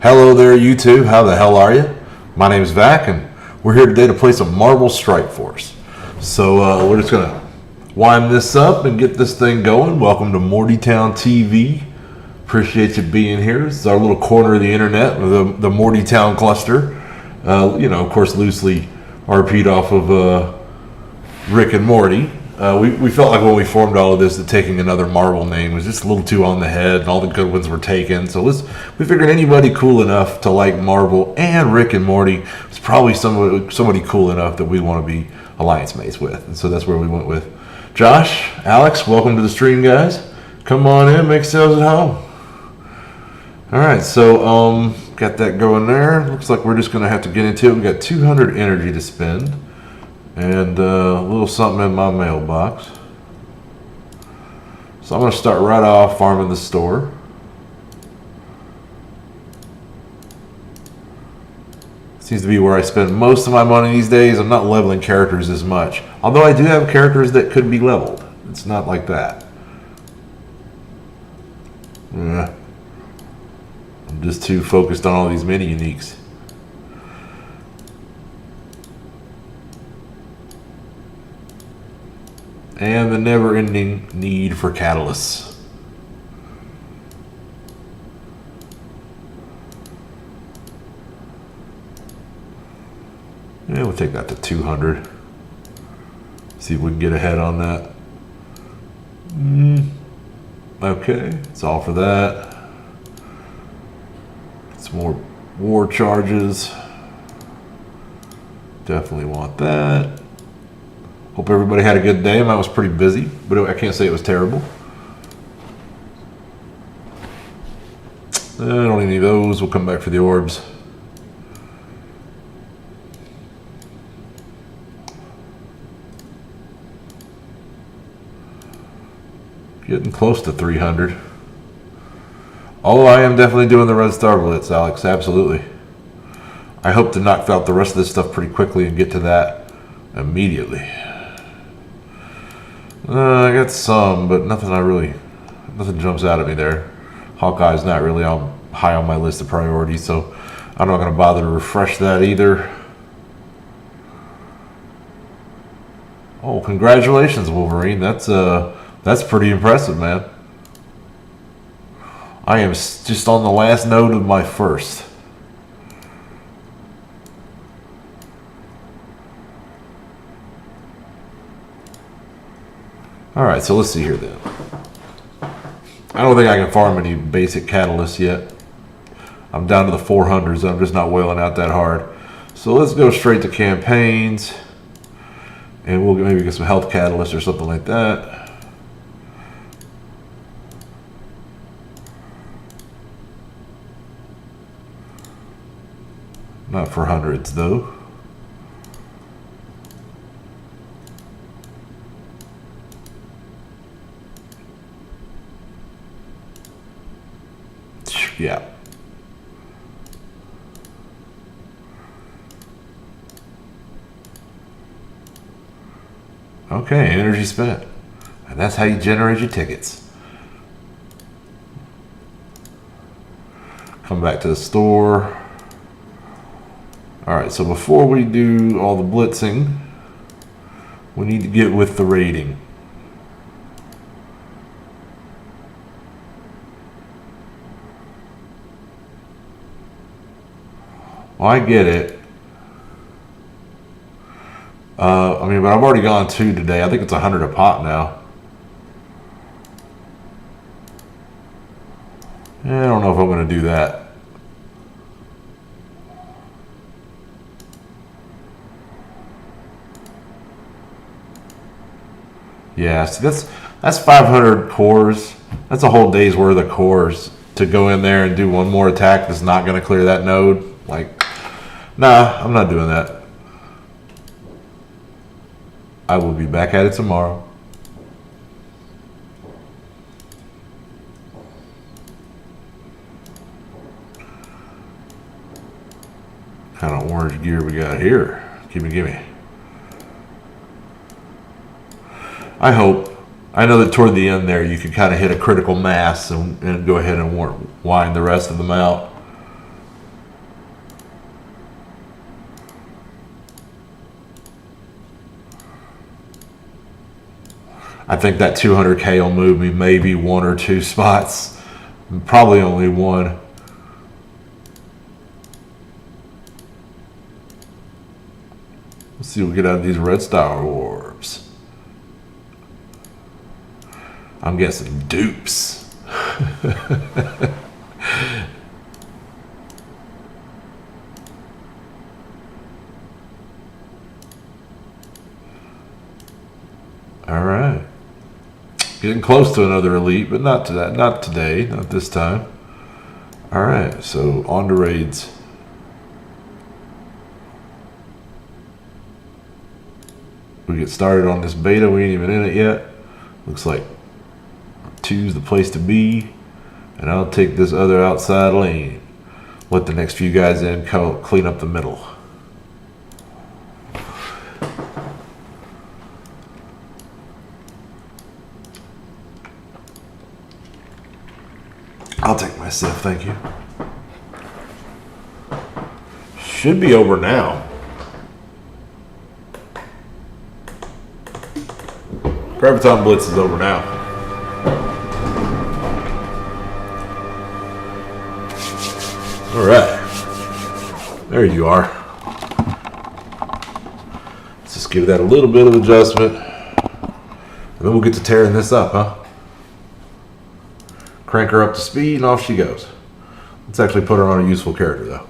Hello there, YouTube. How the hell are you? My name is Vac, and we're here today to play some Marvel Strike Force. So we're just gonna wind this up and get this thing going. Welcome to Mortytown TV. Appreciate you being here. This is our little corner of the internet, the Mortytown cluster. Of course, loosely RP'd off of Rick and Morty. We felt like when we formed all of this that taking another Marvel name was just a little too on the head, and all the good ones were taken. So we figured anybody cool enough to like Marvel and Rick and Morty was probably somebody cool enough that we want to be alliance mates with. And so that's where we went with. Josh, Alex, welcome to the stream, guys. Come on in, make yourselves at home. All right, so got that going there. Looks like we're just going to have to get into it. We got 200 energy to spend. And a little something in my mailbox. So I'm going to start right off farming the store. Seems to be where I spend most of my money these days. I'm not leveling characters as much. Although I do have characters that could be leveled. It's not like that. I'm just too focused on all these mini uniques. And the never-ending need for catalysts. Yeah, we'll take that to 200. See if we can get ahead on that. Okay, it's all for that. Some more war charges. Definitely want that. Hope everybody had a good day. Mine was pretty busy, but I can't say it was terrible. I don't need those. We'll come back for the orbs. Getting close to 300. Oh, I am definitely doing the Red Star Blitz, Alex. Absolutely. I hope to knock out the rest of this stuff pretty quickly and get to that immediately. I got some, but nothing jumps out at me there. Hawkeye's not really high on my list of priorities, so I'm not going to bother to refresh that either. Oh, congratulations, Wolverine. That's pretty impressive, man. I am just on the last node of my first. Alright, so let's see here then. I don't think I can farm any basic catalysts yet. I'm down to the 400s. I'm just not wailing out that hard. So let's go straight to campaigns. And we'll maybe get some health catalysts or something like that. Not for hundreds though. Yeah. Okay, energy spent. And that's how you generate your tickets. Come back to the store. Alright, so before we do all the blitzing, we need to get with the raiding. Well, I get it. But I've already gone 2 today. I think it's 100 a pop now. I don't know if I'm going to do that. Yeah, see, that's 500 cores. That's a whole day's worth of cores to go in there and do one more attack that's not going to clear that node. Like, nah, I'm not doing that. I will be back at it tomorrow. What kind of orange gear we got here? Gimme. I hope. I know that toward the end there you could kind of hit a critical mass and go ahead and wind the rest of them out. I think that 200K will move me maybe 1 or 2 spots. Probably only 1. Let's see what we get out of these red star orbs. I'm guessing dupes. All right. Getting close to another elite, but not to that. Not today. Not this time. All right. So on to raids. We get started on this beta. We ain't even in it yet. Looks like 2's the place to be. And I'll take this other outside lane. Let the next few guys in clean up the middle. I'll take my stuff, thank you. Should be over now. Graviton Blitz is over now. All right. There you are. Let's just give that a little bit of adjustment. And then we'll get to tearing this up, huh? Crank her up to speed and off she goes. Let's actually put her on a useful character though.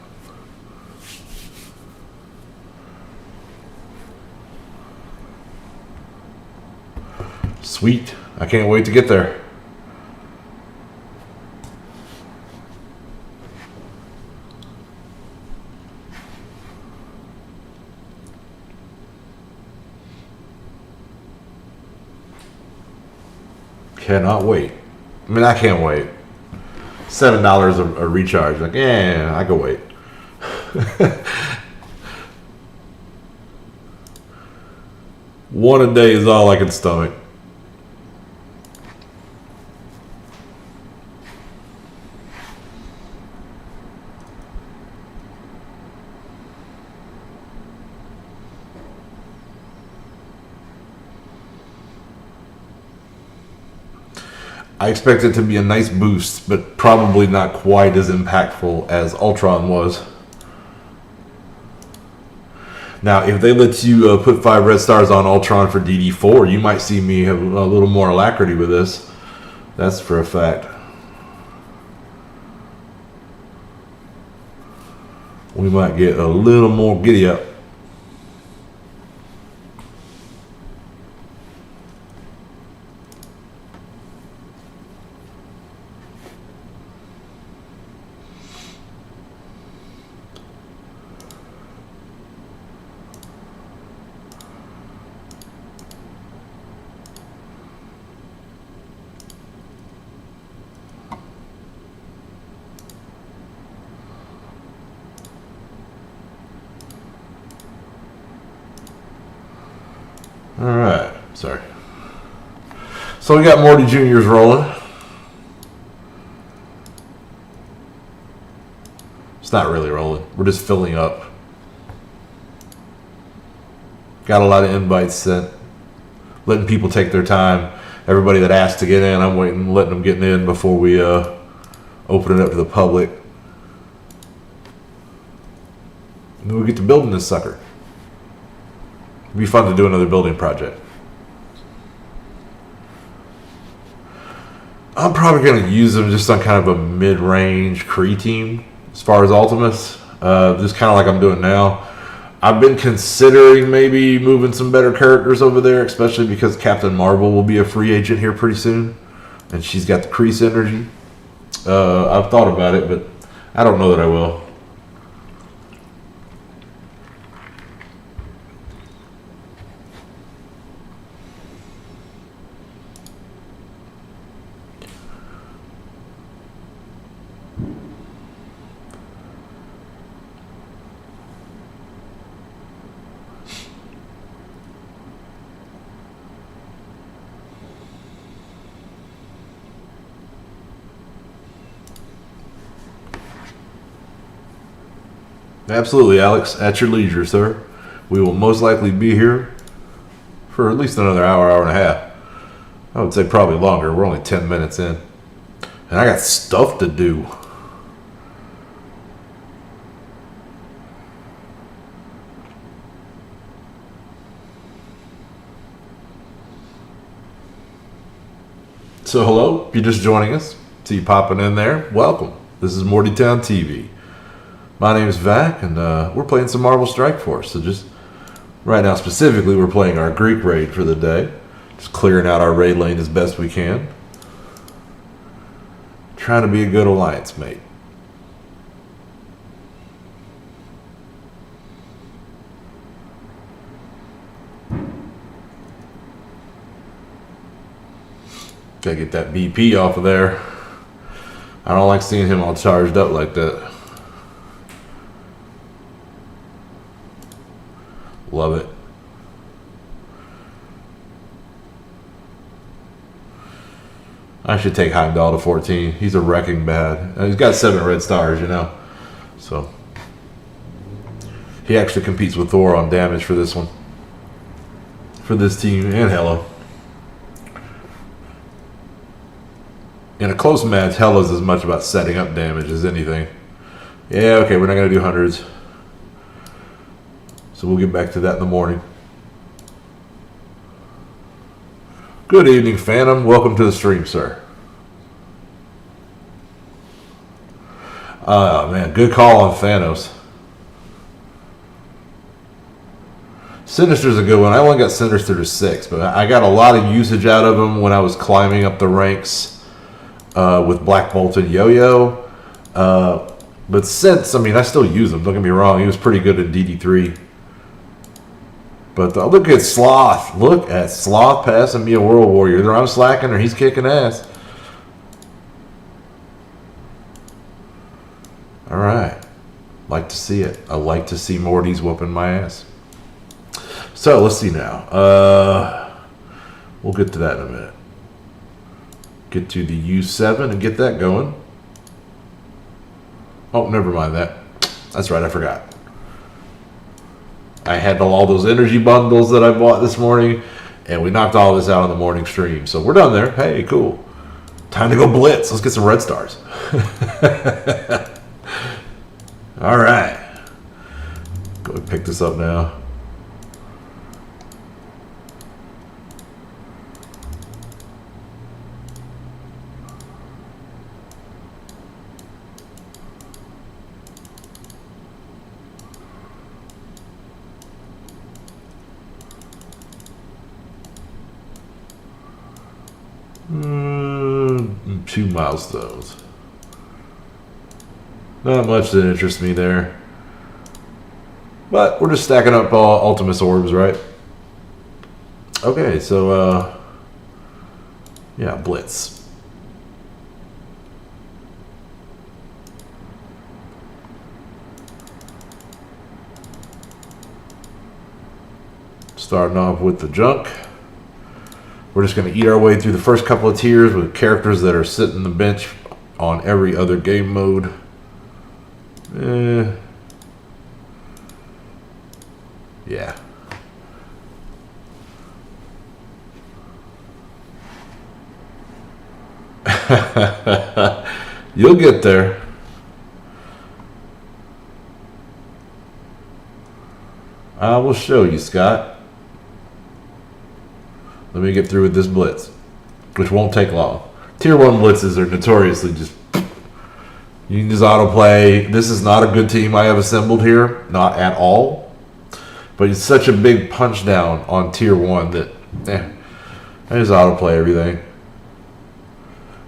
Sweet. I can't wait to get there. Cannot wait. I mean, I can't wait. $7 a recharge. Like, yeah, I can wait. One a day is all I can stomach. I expect it to be a nice boost, but probably not quite as impactful as Ultron was. Now, if they let you put 5 red stars on Ultron for DD4, you might see me have a little more alacrity with this. That's for a fact. We might get a little more giddy up. Alright, sorry. So we got Morty Juniors rolling. It's not really rolling. We're just filling up. Got a lot of invites sent. Letting people take their time. Everybody that asked to get in, I'm waiting, letting them get in before we open it up to the public. And then we get to building this sucker. It'd be fun to do another building project. I'm probably going to use them just on kind of a mid-range Kree team as far as Ultimates. Just kind of like I'm doing now. I've been considering maybe moving some better characters over there, especially because Captain Marvel will be a free agent here pretty soon. And she's got the Kree synergy. I've thought about it, but I don't know that I will. Absolutely, Alex. At your leisure, sir. We will most likely be here for at least another hour, hour and a half. I would say probably longer. We're only 10 minutes in. And I got stuff to do. So hello, if you're just joining us, see you popping in there, welcome. This is Mortytown TV. My name is Vac, and we're playing some Marvel Strike Force. So just right now specifically, we're playing our Greek raid for the day. Just clearing out our raid lane as best we can. Trying to be a good alliance mate. Gotta get that BP off of there. I don't like seeing him all charged up like that. Love it. I should take Heimdall to 14. He's a wrecking bad. He's got 7 red stars, you know. So he actually competes with Thor on damage for this one. For this team and Hela. In a close match, Hela's as much about setting up damage as anything. Yeah, okay, we're not going to do hundreds. So we'll get back to that in the morning. Good evening, Phantom. Welcome to the stream, sir. Oh, man, good call on Thanos. Sinister's a good one. I only got Sinister to 6, but I got a lot of usage out of him when I was climbing up the ranks. With Black Bolt and Yo-Yo. But since, I mean, I still use him. Don't get me wrong. He was pretty good in DD3. But look at Sloth. Look at Sloth passing me a World Warrior. Either I'm slacking or he's kicking ass. Alright. Like to see it. I like to see Morty's whooping my ass. So, let's see now. We'll get to that in a minute. Get to the U7 and get that going. Oh, never mind that. That's right, I forgot. I had all those energy bundles that I bought this morning, and we knocked all this out on the morning stream. So we're done there. Hey, cool. Time to go blitz. Let's get some red stars. All right. Go and pick this up now. Two milestones. Not much that interests me there. But we're just stacking up Ultimus orbs, right? Okay, so, yeah, Blitz. Starting off with the junk. We're just going to eat our way through the first couple of tiers with characters that are sitting the bench on every other game mode. Yeah. You'll get there. I will show you, Scott. Let me get through with this blitz, which won't take long. Tier 1 blitzes are notoriously just... You can just autoplay. This is not a good team I have assembled here. Not at all. But it's such a big punch down on Tier 1 that... I just autoplay everything.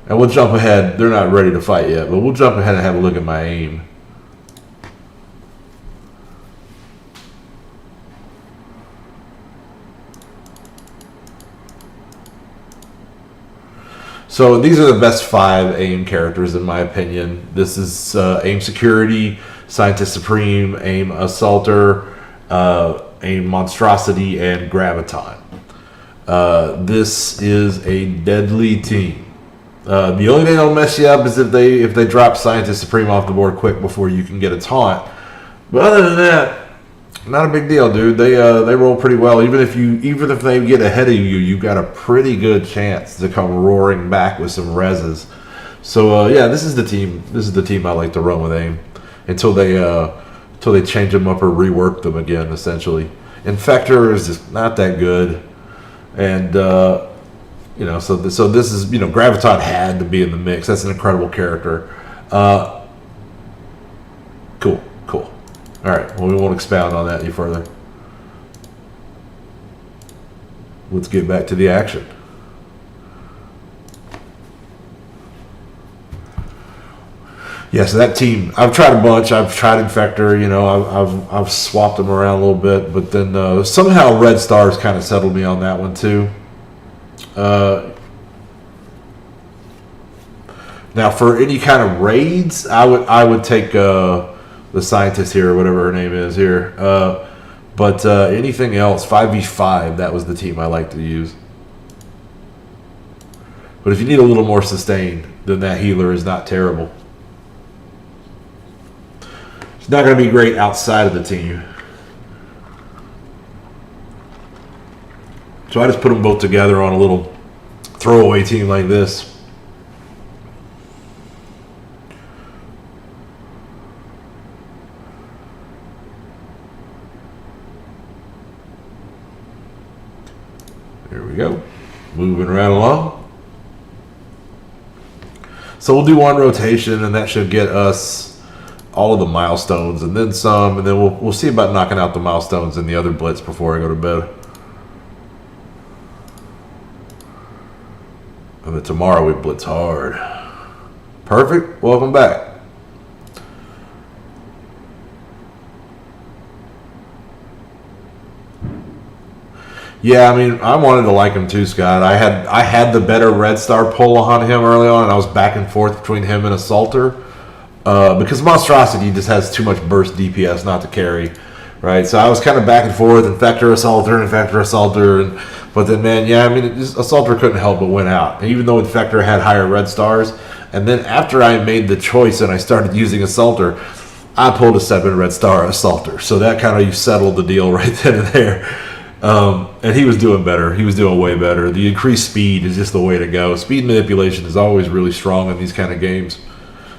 And we'll jump ahead. They're not ready to fight yet, but we'll jump ahead and have a look at my aim. So these are the best 5 AIM characters in my opinion. This is AIM Security, Scientist Supreme, AIM Assaulter, AIM Monstrosity, and Graviton. This is a deadly team. The only thing that'll mess you up is if they drop Scientist Supreme off the board quick before you can get a taunt. But other than that, Not a big deal, dude. They roll pretty well. Even if they get ahead of you, you've got a pretty good chance to come roaring back with some reses. So yeah, this is the team. This is the team I like to run with AIM until they change them up or rework them again. Essentially, Infector is just not that good, and you know, so this is, you know, Graviton had to be in the mix. That's an incredible character. Cool. All right, well, we won't expound on that any further. Let's get back to the action. Yeah, so that team, I've tried a bunch. I've tried Infector, you know, I've swapped them around a little bit, but then somehow Red Stars kind of settled me on that one too. Now, for any kind of raids, I would take the scientist here, or whatever her name is here. But anything else, 5v5, that was the team I like to use. But if you need a little more sustain, then that healer is not terrible. It's not going to be great outside of the team. So I just put them both together on a little throwaway team like this. There we go. Moving right along. So we'll do one rotation, and that should get us all of the milestones and then some, and then we'll see about knocking out the milestones in the other blitz before I go to bed. And then tomorrow we blitz hard. Perfect. Welcome back. Yeah, I mean, I wanted to like him too, Scott. I had the better Red Star pull on him early on, and I was back and forth between him and Assaulter. Because Monstrosity just has too much burst DPS not to carry, right? So I was kind of back and forth, Infector, Assaulter, but then, man, yeah, I mean, Assaulter couldn't help but win out. And even though Infector had higher Red Stars, and then after I made the choice and I started using Assaulter, I pulled a 7 Red Star Assaulter. So that kind of settled the deal right then and there. And he was doing better. He was doing way better. The increased speed is just the way to go. Speed manipulation is always really strong in these kind of games.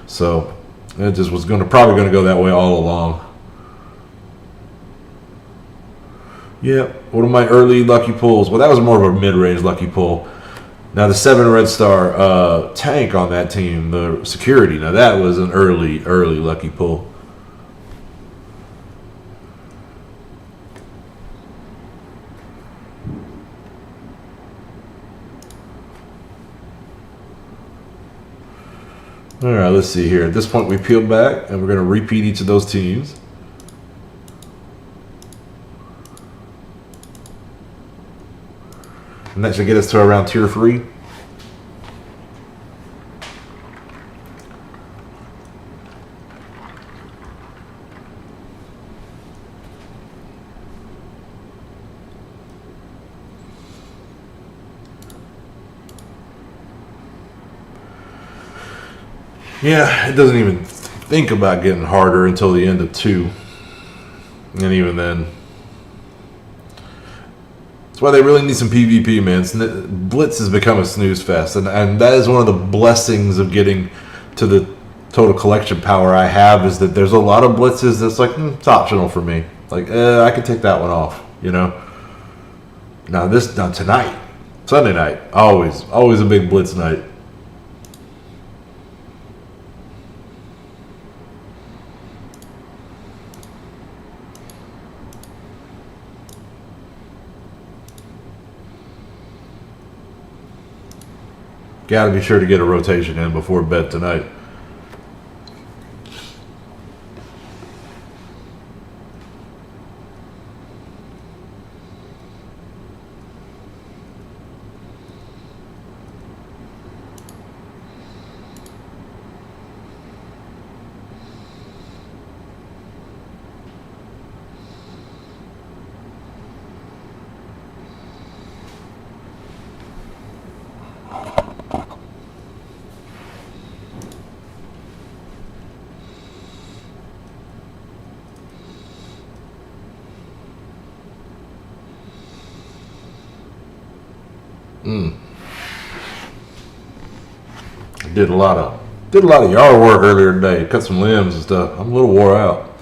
So it just was probably going to go that way all along. Yeah, one of my early lucky pulls. Well, that was more of a mid-range lucky pull. Now the 7 Red Star tank on that team, the security. Now that was an early lucky pull. All right, let's see here. At this point, we peeled back, and we're going to repeat each of those teams. And that should get us to around tier 3. Yeah, it doesn't even think about getting harder until the end of 2. And even then. That's why they really need some PvP, man. Blitz has become a snooze fest. And that is one of the blessings of getting to the total collection power I have, is that there's a lot of blitzes that's like, it's optional for me. Like, I can take that one off, you know. Now tonight, Sunday night, always a big blitz night. Got to be sure to get a rotation in before bed tonight. I did a lot of yard work earlier today. Cut some limbs and stuff. I'm a little wore out.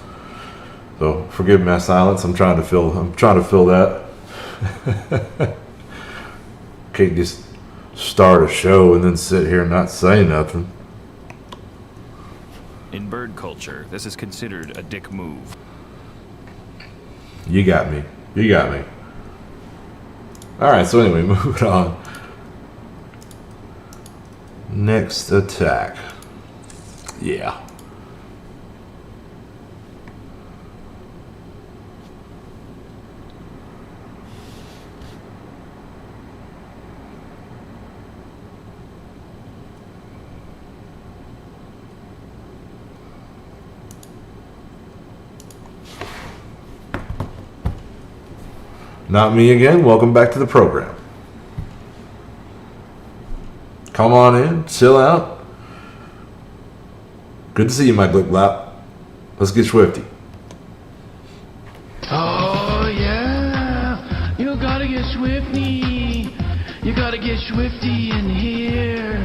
So forgive my silence. I'm trying to fill that. Can't just start a show and then sit here and not say nothing. In bird culture, this is considered a dick move. You got me. Alright, so anyway, moving on. Next attack. Yeah. Not me again. Welcome back to the program. Come on in, chill out. Good to see you, my Blip-Blap. Let's get swifty. Oh yeah, you gotta get swifty. You gotta get swifty in here.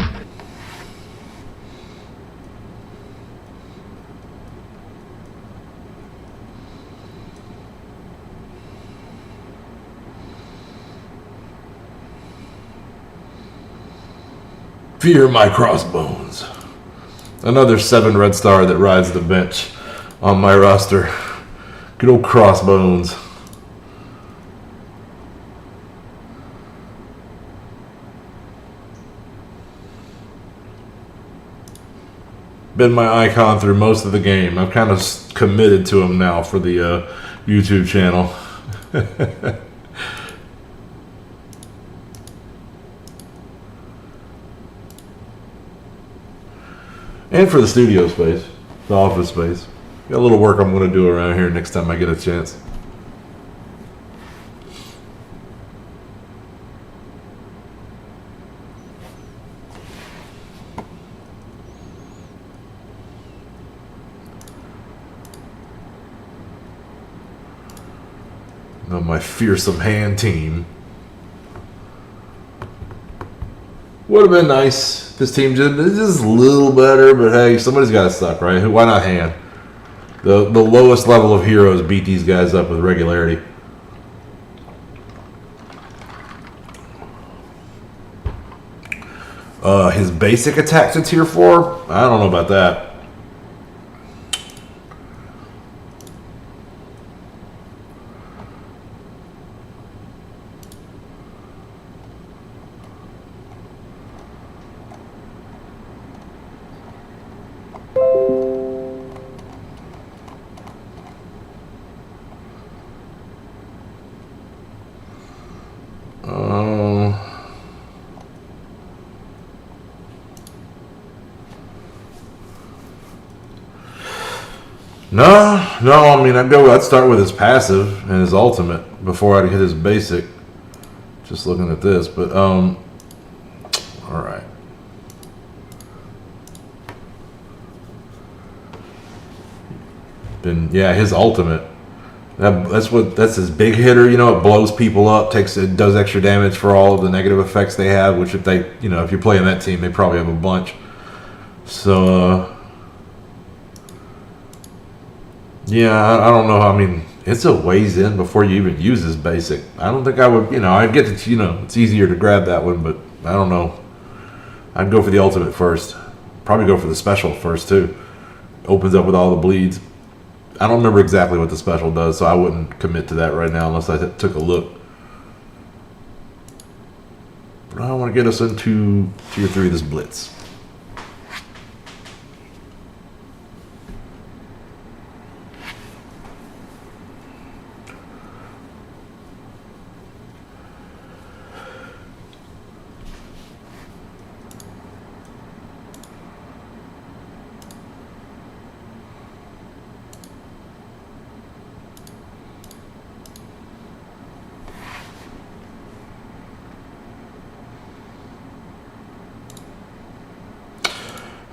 Fear my crossbones. Another 7 red star that rides the bench on my roster. Good old crossbones. Been my icon through most of the game. I've kind of committed to him now for the YouTube channel. And for the studio space, the office space. Got a little work I'm going to do around here next time I get a chance. On my fearsome hand team. Would have been nice. This team just a little better, but hey, somebody's got to suck, right? Why not hand? The lowest level of heroes beat these guys up with regularity. His basic attack to tier 4? I don't know about that. No, I mean, I'd start with his passive and his ultimate before I'd hit his basic. Just looking at this, but, alright. Then, yeah, his ultimate. That's his big hitter, you know, it blows people up, it does extra damage for all of the negative effects they have, which if they, you know, if you're playing that team, they probably have a bunch. So, yeah, I don't know. I mean, it's a ways in before you even use his basic. I don't think I would, you know, I get that, you know, it's easier to grab that one, but I don't know. I'd go for the ultimate first. Probably go for the special first, too. Opens up with all the bleeds. I don't remember exactly what the special does, so I wouldn't commit to that right now unless I took a look. But I want to get us into tier 3 of this blitz.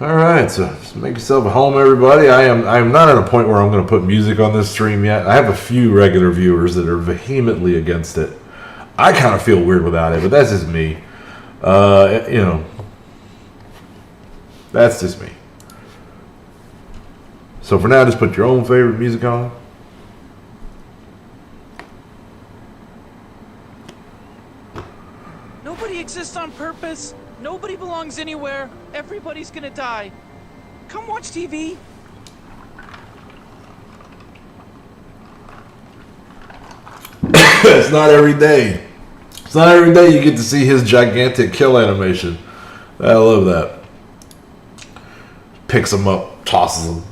All right, so just make yourself at home, everybody. I am not at a point where I'm going to put music on this stream yet. I have a few regular viewers that are vehemently against it. I kind of feel weird without it, but that's just me. You know, that's just me. So for now, just put your own favorite music on. Nobody exists on purpose. Nobody belongs anywhere. Everybody's gonna die. Come watch TV. It's not every day. It's not every day you get to see his gigantic kill animation. I love that. Picks him up, tosses him.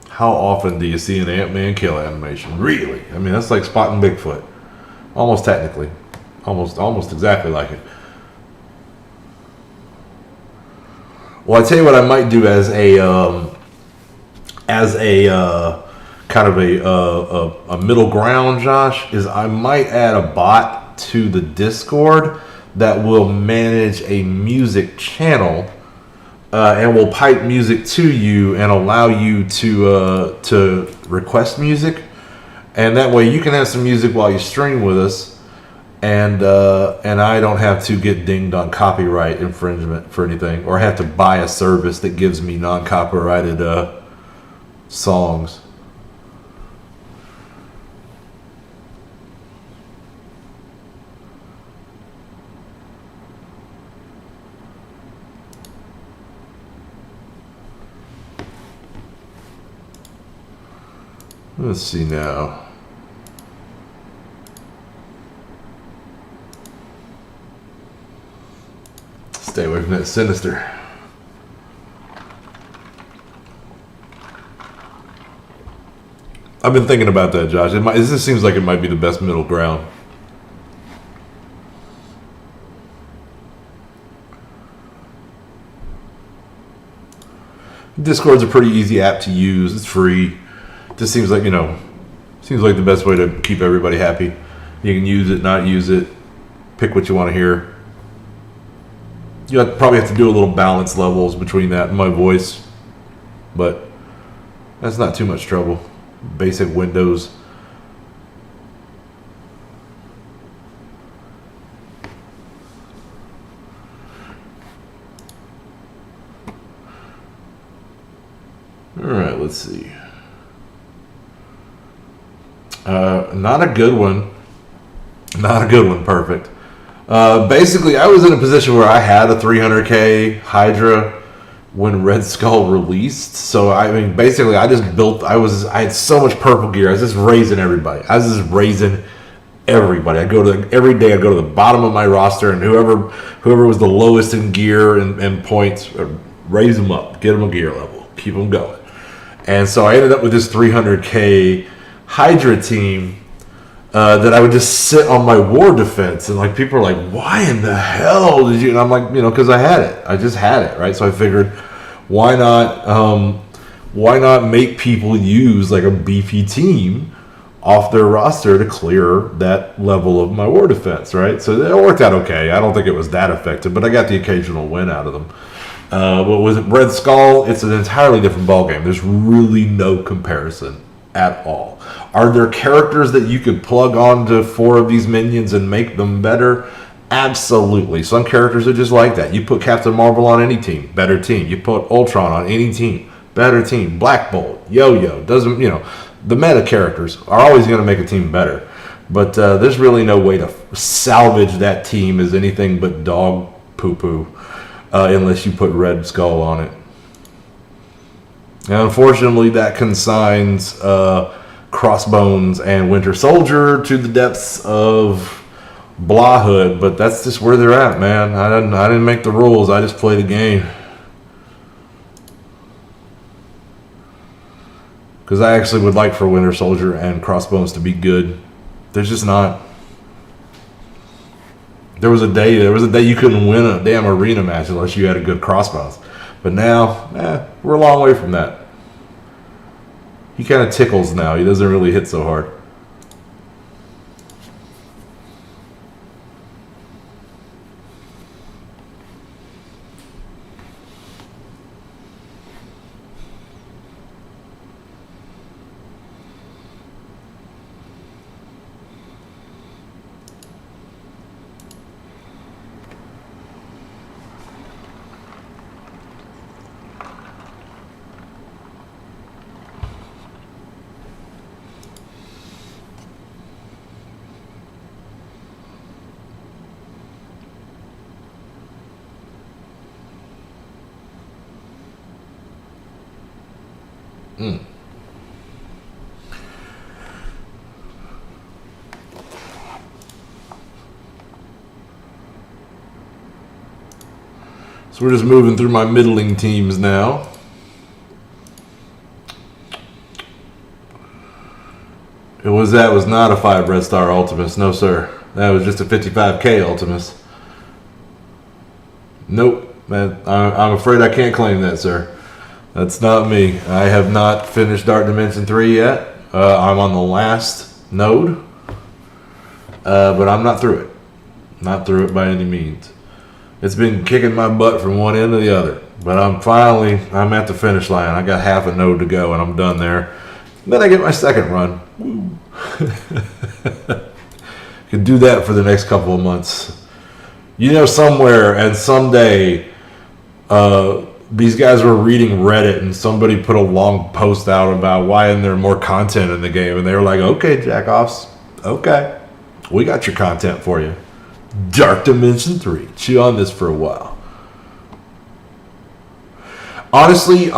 How often do you see an Ant-Man kill animation? Really? I mean, that's like spotting Bigfoot. Almost technically. Almost exactly like it. Well, I tell you what I might do as a kind of a middle ground, Josh, is I might add a bot to the Discord that will manage a music channel and will pipe music to you and allow you to request music, and that way you can have some music while you stream with us, and I don't have to get dinged on copyright infringement for anything, or have to buy a service that gives me non-copyrighted songs. Let's see now. Stay away from that sinister. I've been thinking about that, Josh. This seems like it might be the best middle ground. Discord's a pretty easy app to use. It's free. Just seems like, seems like the best way to keep everybody happy. You can use it, not use it, pick what you want to hear. You probably have to do a little balance levels between that and my voice, but that's not too much trouble. Basic Windows. All right, let's see. Not a good one. Not a good one, perfect. Basically, I was in a position where I had a 300K Hydra when Red Skull released. So, I mean, basically, I just built, I had so much purple gear. I was just raising everybody. I was just raising everybody. Every day I go to the bottom of my roster, and whoever was the lowest in gear and points, raise them up, get them a gear level, keep them going. And so I ended up with this 300K Hydra team that I would just sit on my war defense, and like people are like, "Why in the hell did you?" And I'm like, because I had it. I just had it, right? So I figured, why not make people use like a beefy team off their roster to clear that level of my war defense, right? So it worked out okay. I don't think it was that effective, but I got the occasional win out of them. But with Red Skull, it's an entirely different ballgame. There's really no comparison at all. Are there characters that you could plug onto 4 of these minions and make them better? Absolutely. Some characters are just like that. You put Captain Marvel on any team, better team. You put Ultron on any team, better team. Black Bolt, Yo-Yo, doesn't, the meta characters are always going to make a team better. But there's really no way to salvage that team as anything but dog poo-poo unless you put Red Skull on it. And unfortunately, that consigns Crossbones and Winter Soldier to the depths of Blahhood, but that's just where they're at, man. I didn't make the rules. I just play the game. Because I actually would like for Winter Soldier and Crossbones to be good. There's just not. There was a day you couldn't win a damn arena match unless you had a good Crossbones. But now, we're a long way from that. He kind of tickles now. He doesn't really hit so hard. So we're just moving through my middling teams now. That was not a 5 Red Star Ultimus. No, sir. That was just a 55K Ultimus. Nope. Man, I'm afraid I can't claim that, sir. That's not me. I have not finished Dark Dimension 3 yet. I'm on the last node. But I'm not through it. Not through it by any means. It's been kicking my butt from one end to the other. But I'm at the finish line. I got half a node to go and I'm done there. Then I get my second run. Woo. Could do that for the next couple of months. You know, somewhere and someday, these guys were reading Reddit and somebody put a long post out about why isn't there more content in the game, and they were like, "Okay, jackoffs, okay, we got your content for you. Dark Dimension 3. Chew on this for a while." Honestly,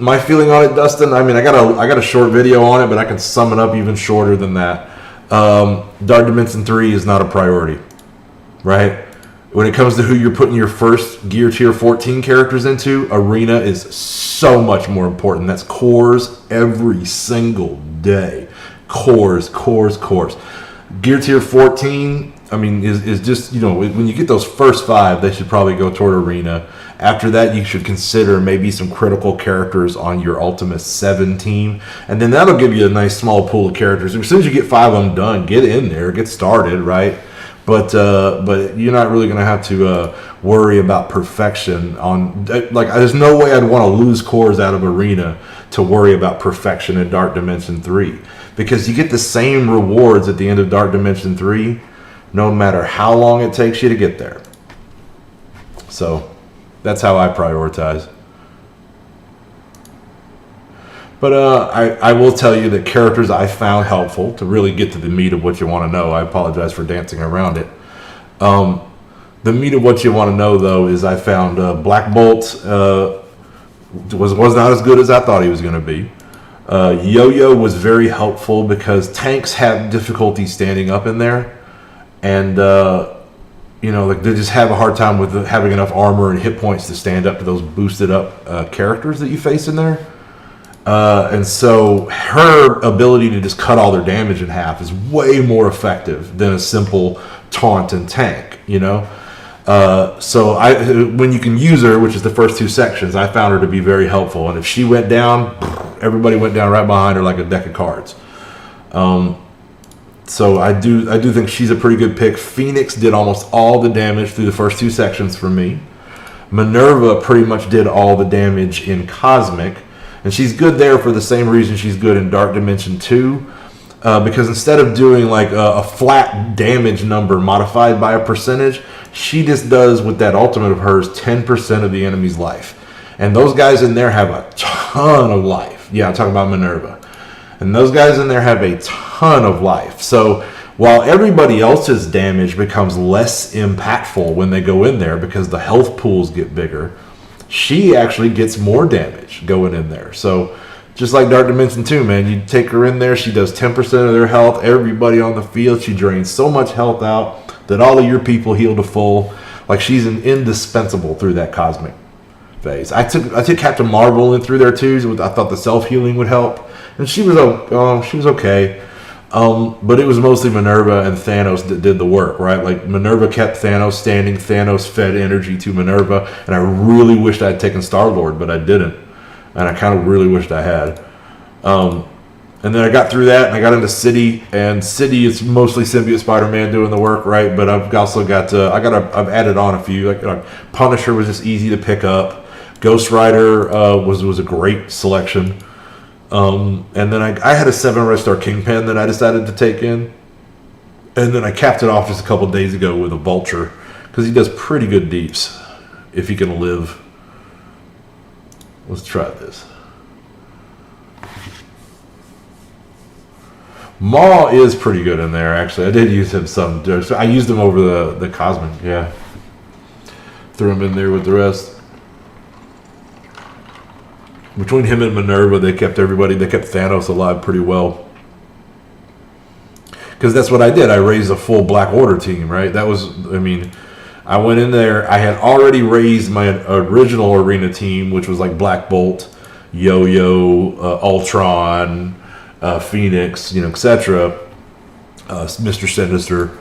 my feeling on it, Dustin, I mean, I got a short video on it, but I can sum it up even shorter than that. Dark Dimension 3 is not a priority, right? When it comes to who you're putting your first Gear Tier 14 characters into, Arena is so much more important. That's cores every single day. Cores. Gear Tier 14, I mean, is just, you know, when you get those first 5, they should probably go toward Arena. After that, you should consider maybe some critical characters on your Ultimate 7 team. And then that'll give you a nice small pool of characters. As soon as you get 5 of them done, get in there, get started, right? But you're not really going to have to worry about perfection on, like, there's no way I'd want to lose cores out of Arena to worry about perfection in Dark Dimension 3. Because you get the same rewards at the end of Dark Dimension 3, no matter how long it takes you to get there. So that's how I prioritize. But I will tell you that characters I found helpful to really get to the meat of what you want to know. I apologize for dancing around it. The meat of what you want to know, though, is I found Black Bolt was not as good as I thought he was going to be. Yo-Yo was very helpful because tanks have difficulty standing up in there. And, you know, like, they just have a hard time with having enough armor and hit points to stand up to those boosted up characters that you face in there. And so her ability to just cut all their damage in half is way more effective than a simple taunt and tank, you know? So when you can use her, which is the first 2 sections, I found her to be very helpful. And if she went down, everybody went down right behind her like a deck of cards. So I do think she's a pretty good pick. Phoenix did almost all the damage through the first 2 sections for me. Minerva pretty much did all the damage in Cosmic. And she's good there for the same reason she's good in Dark Dimension 2. Because instead of doing like a flat damage number modified by a percentage, she just does with that ultimate of hers 10% of the enemy's life. And those guys in there have a ton of life. Yeah, I'm talking about Minerva. And those guys in there have a ton of life. So while everybody else's damage becomes less impactful when they go in there because the health pools get bigger, she actually gets more damage going in there. So just like Dark Dimension 2, man, you take her in there, she does 10% of their health. Everybody on the field, she drains so much health out that all of your people heal to full. Like, she's an indispensable through that Cosmic phase. I took Captain Marvel in through there too. I thought the self-healing would help. And she was okay. But it was mostly Minerva and Thanos that did the work, right? Like, Minerva kept Thanos standing. Thanos fed energy to Minerva. And I really wished I had taken Star-Lord, but I didn't. And I kind of really wished I had. And then I got through that, and I got into City. And City is mostly Symbiote Spider-Man doing the work, right? But I've also got I've added on a few. Like, Punisher was just easy to pick up. Ghost Rider was a great selection. And then I had a 7 Red Star Kingpin that I decided to take in. And then I capped it off just a couple days ago with a Vulture. Because he does pretty good deeps. If he can live. Let's try this. Maw is pretty good in there, actually. I did use him some. I used him over the Cosmic, yeah. Threw him in there with the rest. Between him and Minerva, they kept Thanos alive pretty well. Because that's what I did. I raised a full Black Order team, right? That was, I mean, I went in there. I had already raised my original arena team, which was like Black Bolt, Yo-Yo, Ultron, Phoenix, etc. Mr. Sinister.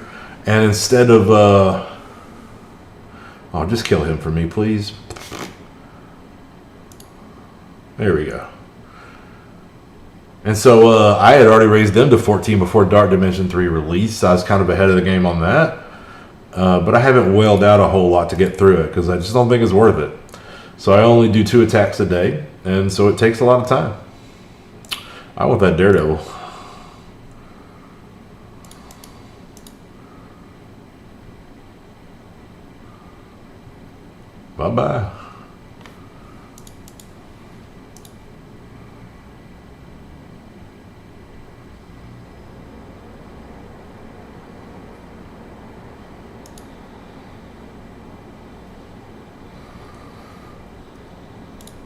And instead of, oh, just kill him for me, please. There we go. And so I had already raised them to 14 before Dark Dimension 3 released, so I was kind of ahead of the game on that. But I haven't wailed out a whole lot to get through it because I just don't think it's worth it. So I only do 2 attacks a day, and so it takes a lot of time. I want that Daredevil. Bye-bye.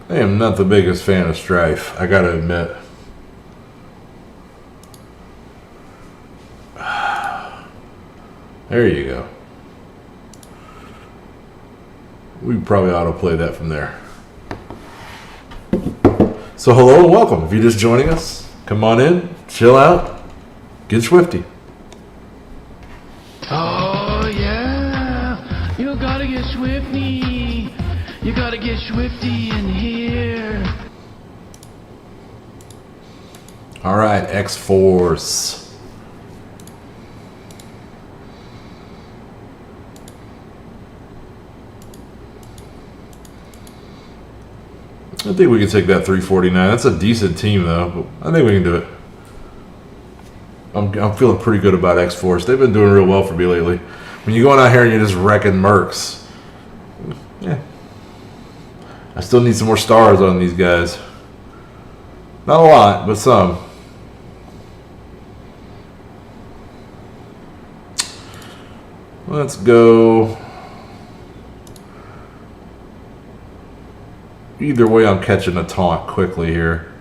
I am not the biggest fan of Strife, I gotta admit. There you go. We probably ought to play that from there. So hello and welcome. If you're just joining us, come on in, chill out, get swifty. Oh yeah, you gotta get swifty. You gotta get swifty in here. All right, X-Force. I think we can take that 349. That's a decent team, though. But I think we can do it. I'm feeling pretty good about X-Force. They've been doing real well for me lately. When you're going out here and you're just wrecking mercs, yeah. I still need some more stars on these guys. Not a lot, but some. Let's go. Either way, I'm catching a taunt quickly here.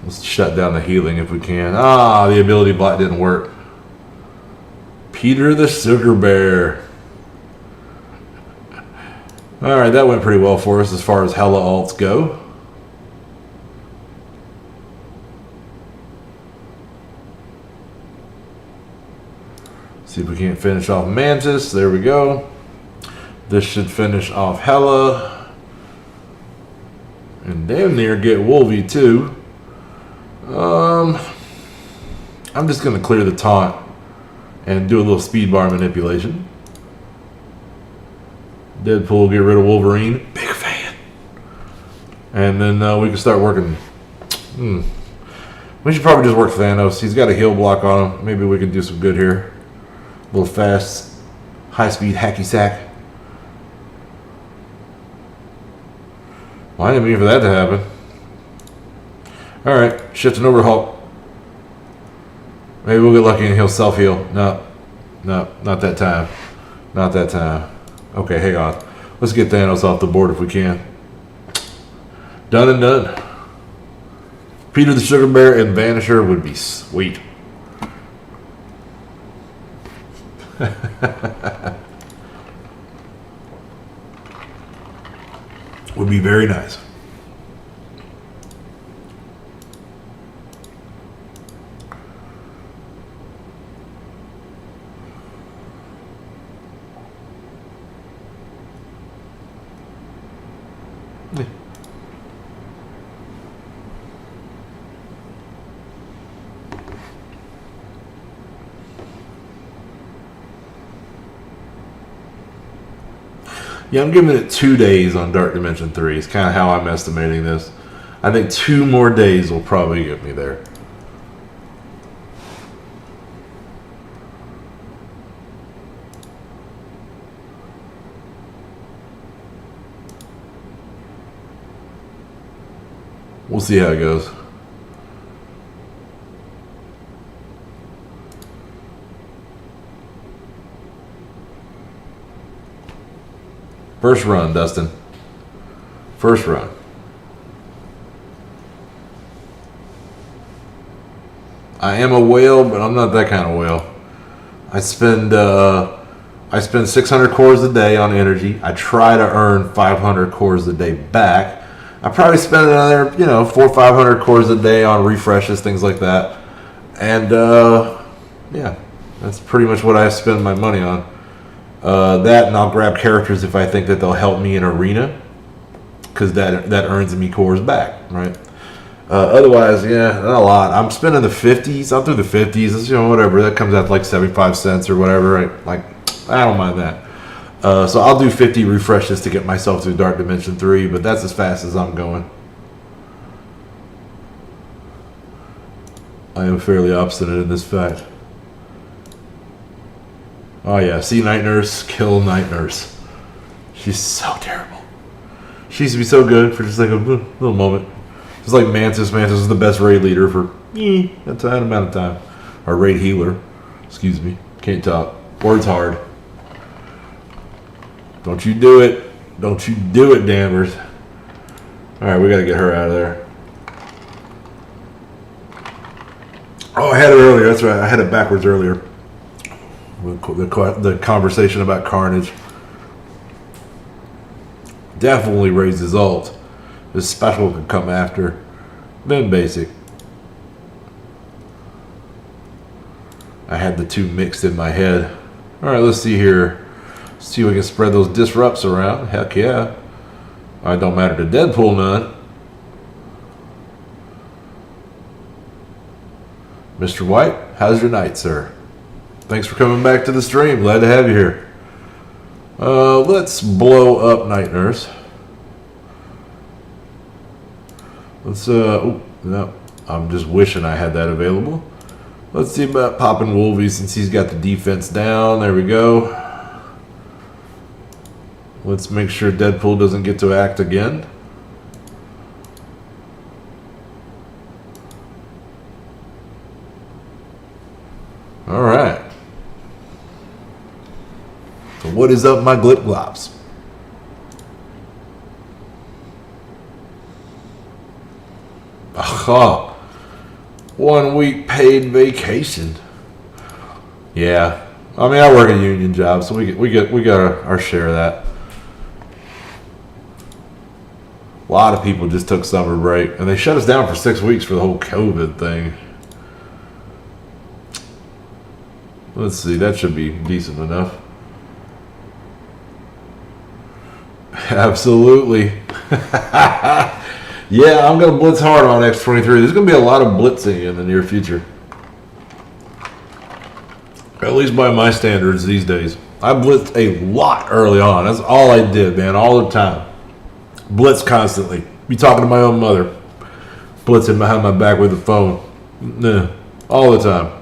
Let's shut down the healing if we can. Ah, the ability block didn't work. Peter the Sugar Bear. Alright, that went pretty well for us as far as hella alts go. See if we can't finish off Mantis. There we go. This should finish off Hela. And damn near get Wolvie too. I'm just going to clear the taunt and do a little speed bar manipulation. Deadpool, get rid of Wolverine. Big fan. And then we can start working. We should probably just work Thanos. He's got a heal block on him. Maybe we can do some good here. A little fast, high-speed hacky sack. Well, I didn't mean for that to happen. Alright, shifting over Hulk. Maybe we'll get lucky and he'll self-heal. No, not that time. Not that time. Okay, hang on. Let's get Thanos off the board if we can. Done and done. Peter the Sugar Bear and Vanisher would be sweet. Would be very nice. Yeah, I'm giving it 2 days on Dark Dimension 3. It's kind of how I'm estimating this. I think 2 more days will probably get me there. We'll see how it goes. First run, Dustin. First run. I am a whale, but I'm not that kind of whale. I spend 600 cores a day on energy. I try to earn 500 cores a day back. I probably spend another, 400 or 500 cores a day on refreshes, things like that. And yeah, that's pretty much what I spend my money on. That, and I'll grab characters if I think that they'll help me in arena, because that earns me cores back, right? Otherwise, yeah, not a lot. I'm spending the 50s. I'm through the 50s. Whatever. That comes out to like 75 cents or whatever. Right? Like, I don't mind that. So I'll do 50 refreshes to get myself through Dark Dimension 3, but that's as fast as I'm going. I am fairly obstinate in this fact. Oh yeah, see Night Nurse, kill Night Nurse. She's so terrible. She used to be so good for just like a little moment. It's like Mantis. Mantis is the best raid leader for a time amount of time. Or raid healer. Excuse me. Can't talk. Words hard. Don't you do it. Don't you do it, Danvers. Alright, we gotta get her out of there. Oh, I had it earlier. That's right. I had it backwards earlier. The conversation about Carnage. Definitely raises ult. This special could come after. Then basic. I had the two mixed in my head. Alright, let's see here. See if we can spread those disrupts around. Heck yeah. It don't matter to Deadpool none. Mr. White, how's your night, sir? Thanks for coming back to the stream. Glad to have you here. Let's blow up Night Nurse. Let's, oh, no. I'm just wishing I had that available. Let's see about popping Wolvie since he's got the defense down. There we go. Let's make sure Deadpool doesn't get to act again. Alright. So what is up, my glip glops? Aha. 1 week paid vacation. Yeah. I mean, I work a union job, so we got our share of that. A lot of people just took summer break, and they shut us down for 6 weeks for the whole COVID thing. Let's see, that should be decent enough. Absolutely. Yeah, I'm going to blitz hard on X23. There's going to be a lot of blitzing in the near future. At least by my standards these days. I blitzed a lot early on. That's all I did, man, all the time. Blitz constantly. Be talking to my own mother. Blitzing behind my back with the phone. Nah, all the time.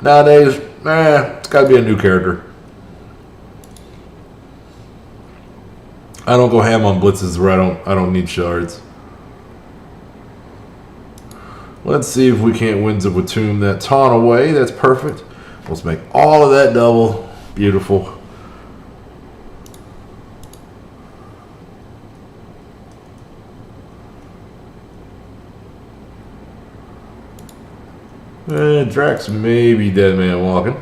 Nowadays, it's got to be a new character. I don't go ham on blitzes where I don't need shards. Let's see if we can't Winds of Watum that taunt away. That's perfect. Let's make all of that double. Beautiful. Drax may be dead man walking.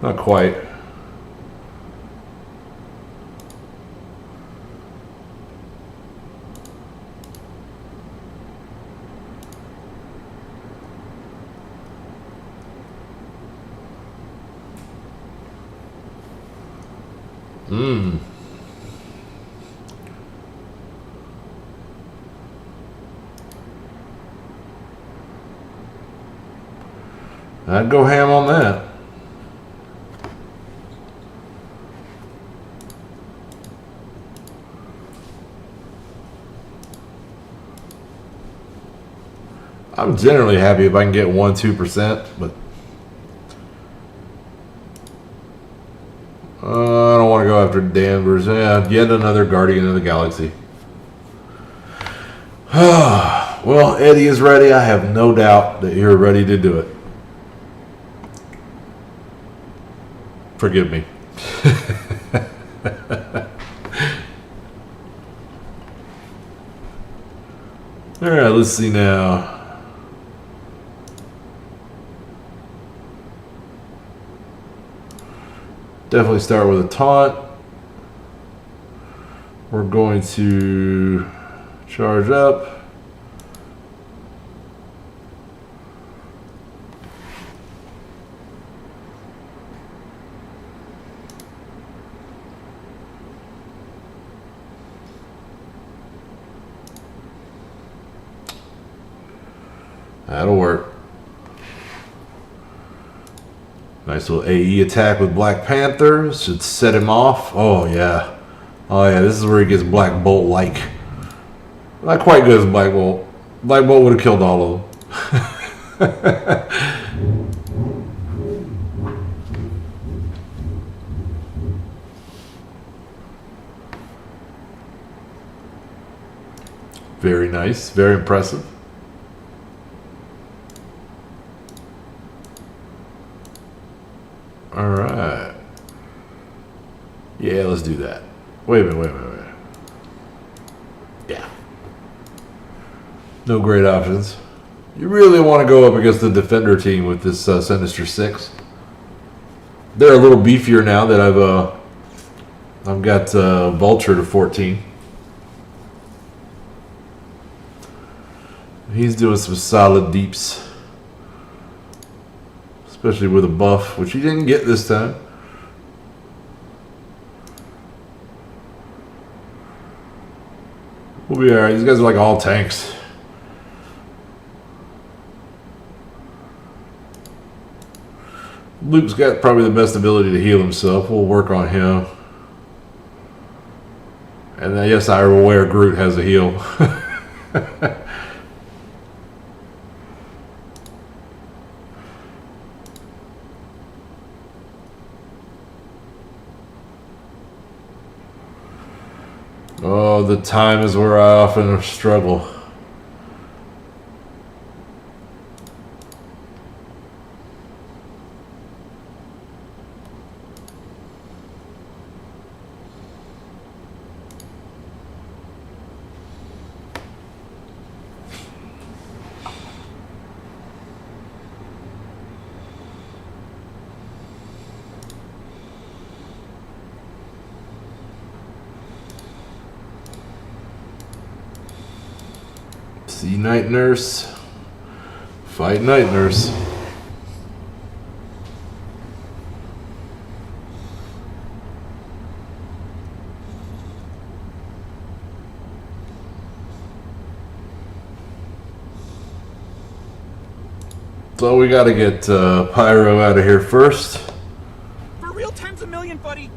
Not quite. I'd go ham on that. I'm generally happy if I can get 1-2%, but I don't want to go after Danvers. Yeah, yet another Guardian of the Galaxy. Well, Eddie is ready. I have no doubt that you're ready to do it. Forgive me. Alright, let's see now. Definitely start with a taunt. We're going to charge up. That'll work. Nice little AE attack with Black Panther. Should set him off. Oh, yeah. Oh, yeah. This is where he gets Black Bolt-like. Not quite good as Black Bolt. Black Bolt would have killed all of them. Very nice. Very impressive. Alright. Yeah, let's do that. Wait a minute. Yeah. No great options. You really want to go up against the Defender team with this Sinister 6. They're a little beefier now that I've got Vulture to 14. He's doing some solid deeps. Especially with a buff, which he didn't get this time. We'll be alright. These guys are like all tanks. Luke's got probably the best ability to heal himself. We'll work on him. And then, yes, I'm aware Groot has a heal. Oh, the time is where I often struggle. See Night Nurse. Fight Night Nurse. So we gotta get Pyro out of here first. For real, times a million, buddy.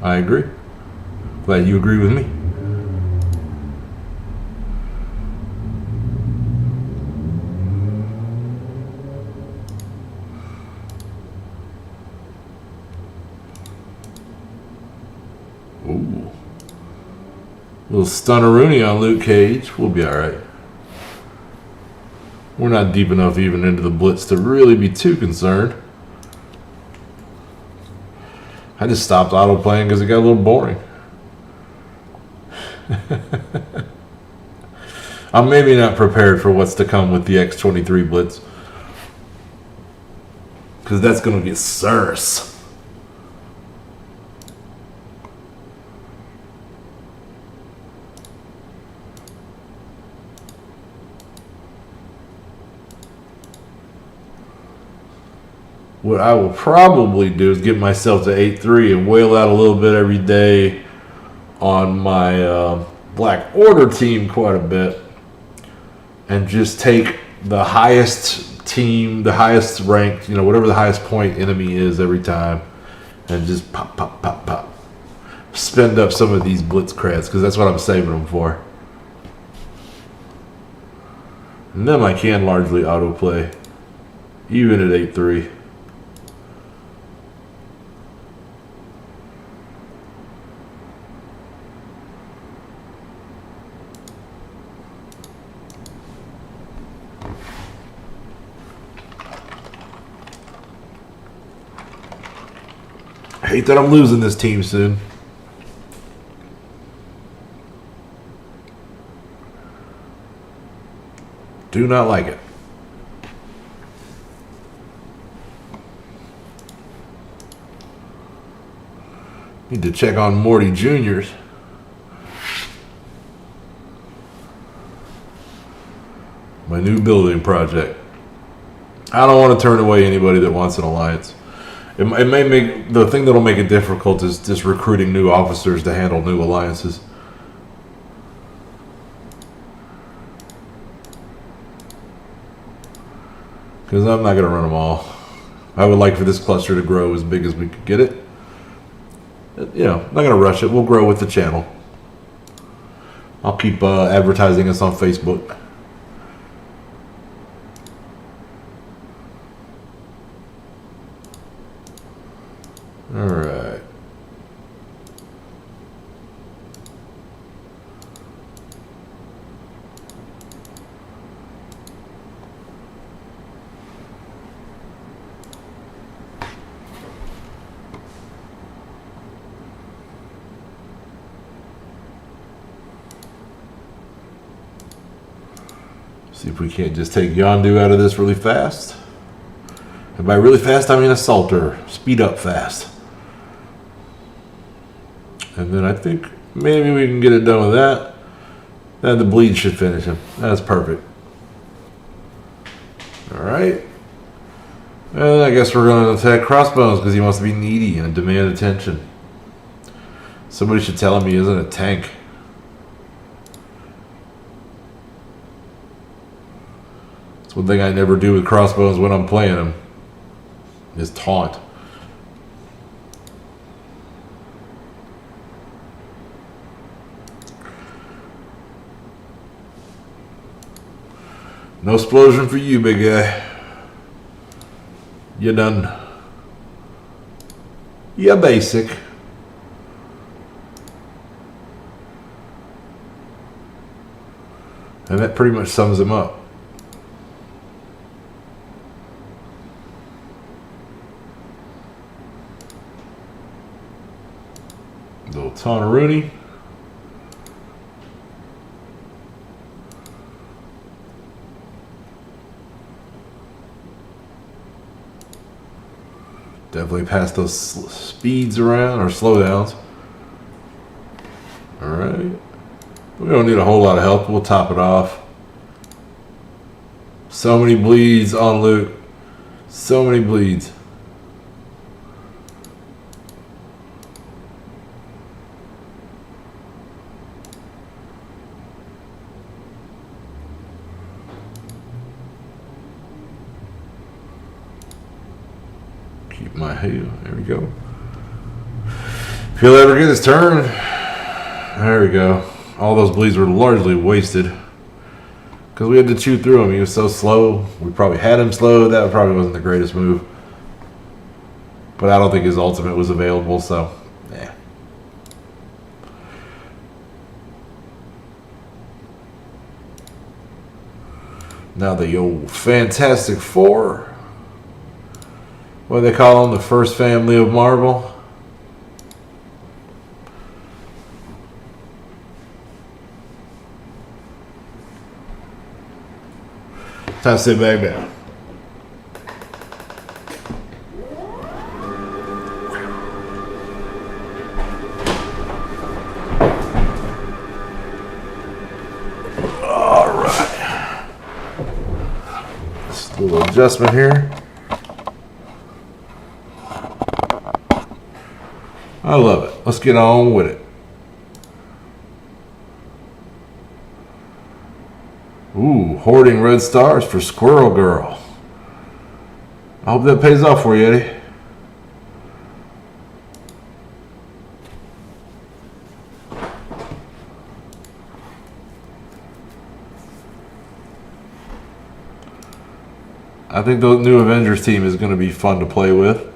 I agree. Glad you agree with me. Ooh. Little stunner-rooney on Luke Cage. We'll be alright. We're not deep enough even into the blitz to really be too concerned. I just stopped auto-playing because it got a little boring. I'm maybe not prepared for what's to come with the X-23 blitz. Because that's going to get sus. What I will probably do is get myself to 8-3 and whale out a little bit every day on my Black Order team quite a bit. And just take the highest team, the highest ranked, whatever the highest point enemy is every time. And just pop. Spend up some of these blitz creds because that's what I'm saving them for. And then I can largely autoplay, even at 8-3. Hate that I'm losing this team soon. Do not like it. Need to check on Morty Juniors. My new building project. I don't want to turn away anybody that wants an alliance. It may make the thing that'll make it difficult is just recruiting new officers to handle new alliances. Because I'm not going to run them all. I would like for this cluster to grow as big as we could get it. You know, not going to rush it. We'll grow with the channel. I'll keep advertising us on Facebook. All right. See if we can't just take Yondu out of this really fast. And by really fast, I mean assault her. Speed up fast. And then I think maybe we can get it done with that. Then the bleed should finish him. That's perfect. Alright. And I guess we're going to attack Crossbones because he wants to be needy and demand attention. Somebody should tell him he isn't a tank. That's one thing I never do with Crossbones when I'm playing him. Is taunt. No explosion for you, big guy. You done. Yeah, basic. And that pretty much sums him up. Little Tonaroonie. Definitely pass those speeds around, or slowdowns. Alright. We don't need a whole lot of help. We'll top it off. So many bleeds on Luke. So many bleeds. Keep my heel. There we go. If he'll ever get his turn. There we go. All those bleeds were largely wasted. Because we had to chew through him. He was so slow. We probably had him slow. That probably wasn't the greatest move. But I don't think his ultimate was available, so yeah. Now the old Fantastic Four. What do they call them? The first family of Marvel? Time to sit back down. All right. Just a little adjustment here. I love it. Let's get on with it. Ooh, hoarding red stars for Squirrel Girl. I hope that pays off for you, Eddie. I think the new Avengers team is going to be fun to play with.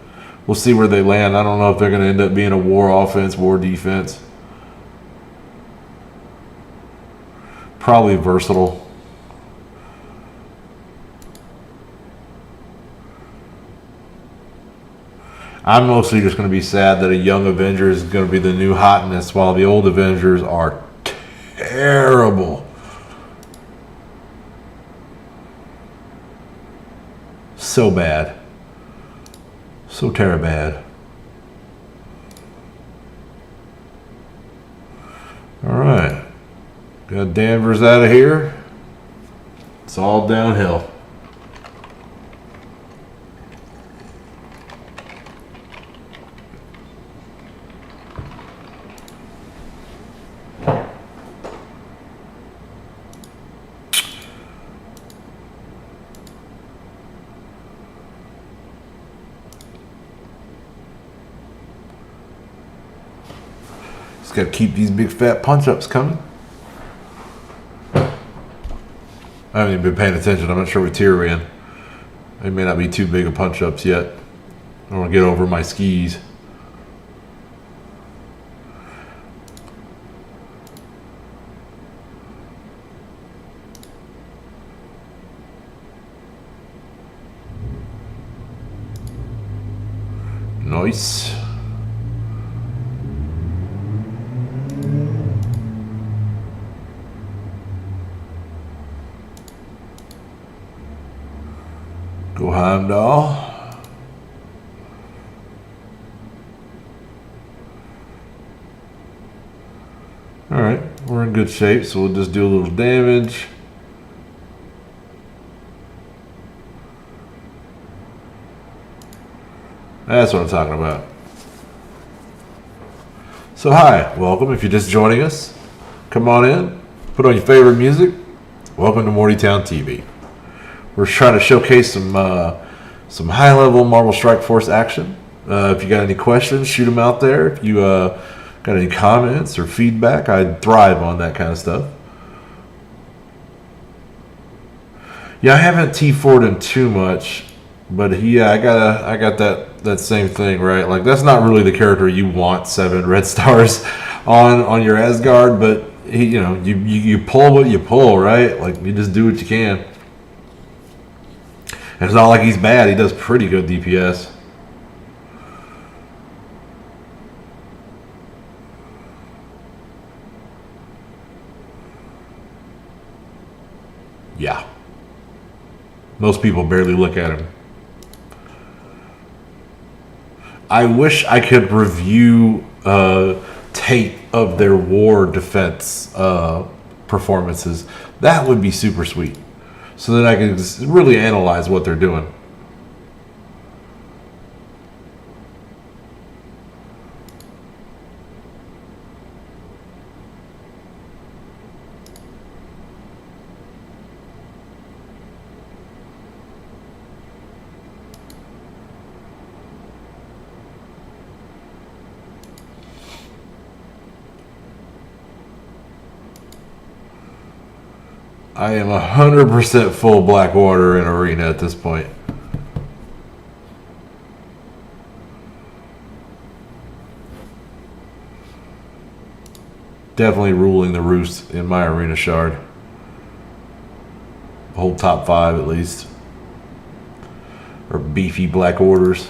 We'll see where they land. I don't know if they're going to end up being a war offense, war defense. Probably versatile. I'm mostly just going to be sad that a young Avenger is going to be the new hotness while the old Avengers are terrible. So bad. So terrible bad. Alright. Got Danvers out of here. It's all downhill. Just got to keep these big fat punch-ups coming. I haven't even been paying attention. I'm not sure what tier we're in. They may not be too big of punch-ups yet. I want to get over my skis. Nice. Go Heimdall. Alright, we're in good shape, so we'll just do a little damage. That's what I'm talking about. So hi, welcome. If you're just joining us, come on in, put on your favorite music. Welcome to Mortytown TV. We're trying to showcase some high-level Marvel Strike Force action. If you got any questions, shoot them out there. If you got any comments or feedback, I thrive on that kind of stuff. Yeah, I haven't T4'd him too much, but I got that same thing, right? Like, that's not really the character you want 7 red stars on your Asgard, but he, you pull what you pull, right? Like, you just do what you can. And it's not like he's bad. He does pretty good DPS. Yeah. Most people barely look at him. I wish I could review tape of their war defense performances. That would be super sweet. So that I can just really analyze what they're doing. I am 100% full Blackwater in Arena at this point. Definitely ruling the roost in my Arena shard. Whole top 5 at least. Or beefy Black Orders.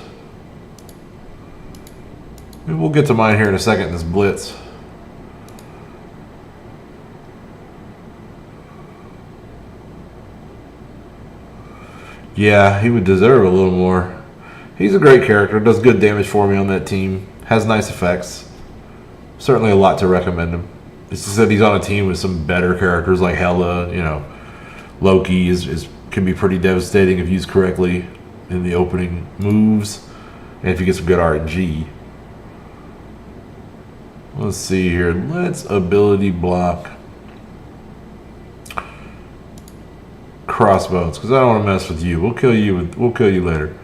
Maybe we'll get to mine here in a second in this blitz. Yeah, he would deserve a little more. He's a great character, does good damage for me on that team, has nice effects. Certainly a lot to recommend him. It's just that he's on a team with some better characters like Hela, Loki can be pretty devastating if used correctly in the opening moves, and if you get some good RNG. Let's see here. Let's ability block crossbones, because I don't want to mess with you. We'll kill you later.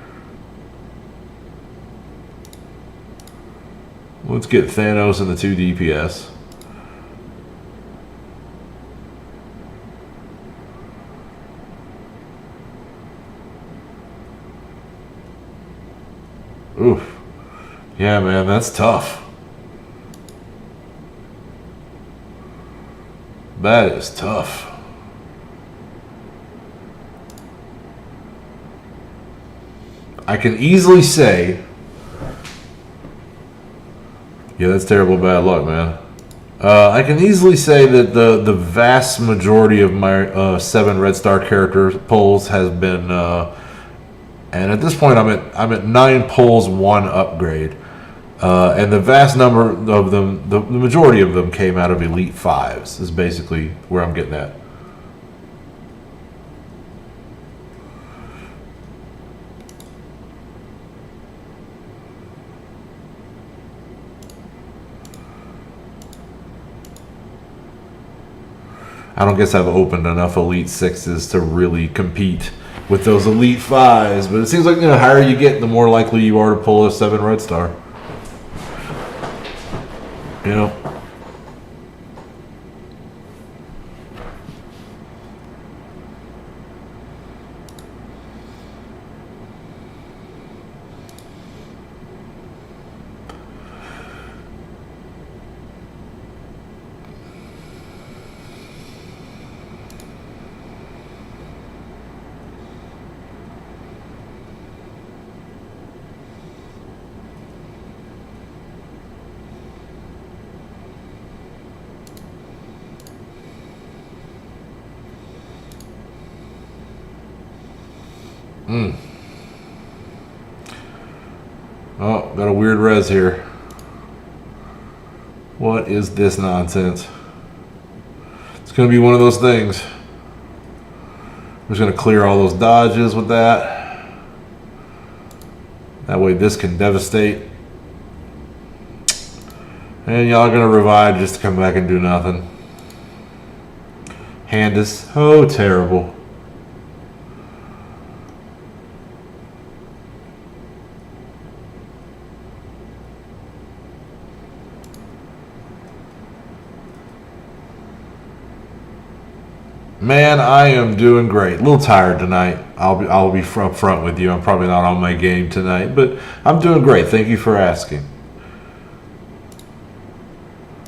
Let's get Thanos and the 2 DPS. Oof. Yeah, man, that's tough. That is tough. I can easily say Yeah, that's terrible bad luck, man. I can easily say that the vast majority of my 7 red star character pulls has been, and at this point I'm at 9 pulls, 1 upgrade, and the vast number of them, the majority of them came out of Elite 5s. Is basically where I'm getting at. I don't guess I've opened enough Elite 6s to really compete with those Elite 5s, but it seems like the higher you get, the more likely you are to pull a 7 red star. You know? Oh, got a weird res here. What is this nonsense? It's going to be one of those things. I'm just going to clear all those dodges with that. That way this can devastate. And y'all are going to revive just to come back and do nothing. Hand is so terrible. Man, I am doing great. A little tired tonight. I'll be front with you. I'm probably not on my game tonight, but I'm doing great. Thank you for asking.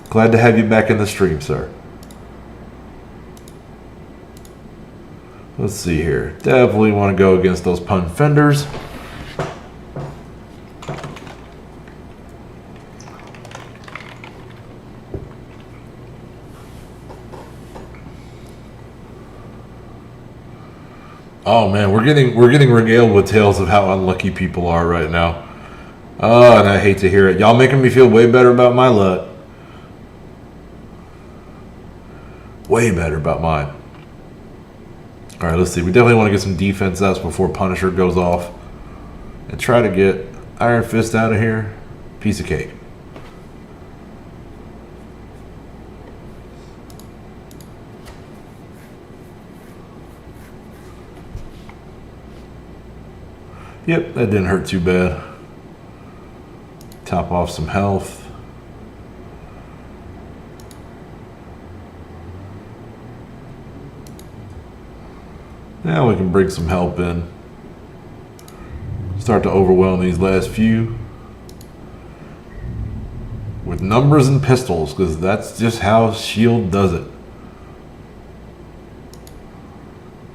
Glad to have you back in the stream, sir. Let's see here. Definitely want to go against those pun fenders. Oh man, we're getting regaled with tales of how unlucky people are right now. Oh, and I hate to hear it. Y'all making me feel way better about my luck. Way better about mine. All right, let's see. We definitely want to get some defense ups before Punisher goes off, and try to get Iron Fist out of here. Piece of cake. Yep, that didn't hurt too bad. Top off some health. Now we can bring some help in. Start to overwhelm these last few. With numbers and pistols, because that's just how S.H.I.E.L.D. does it.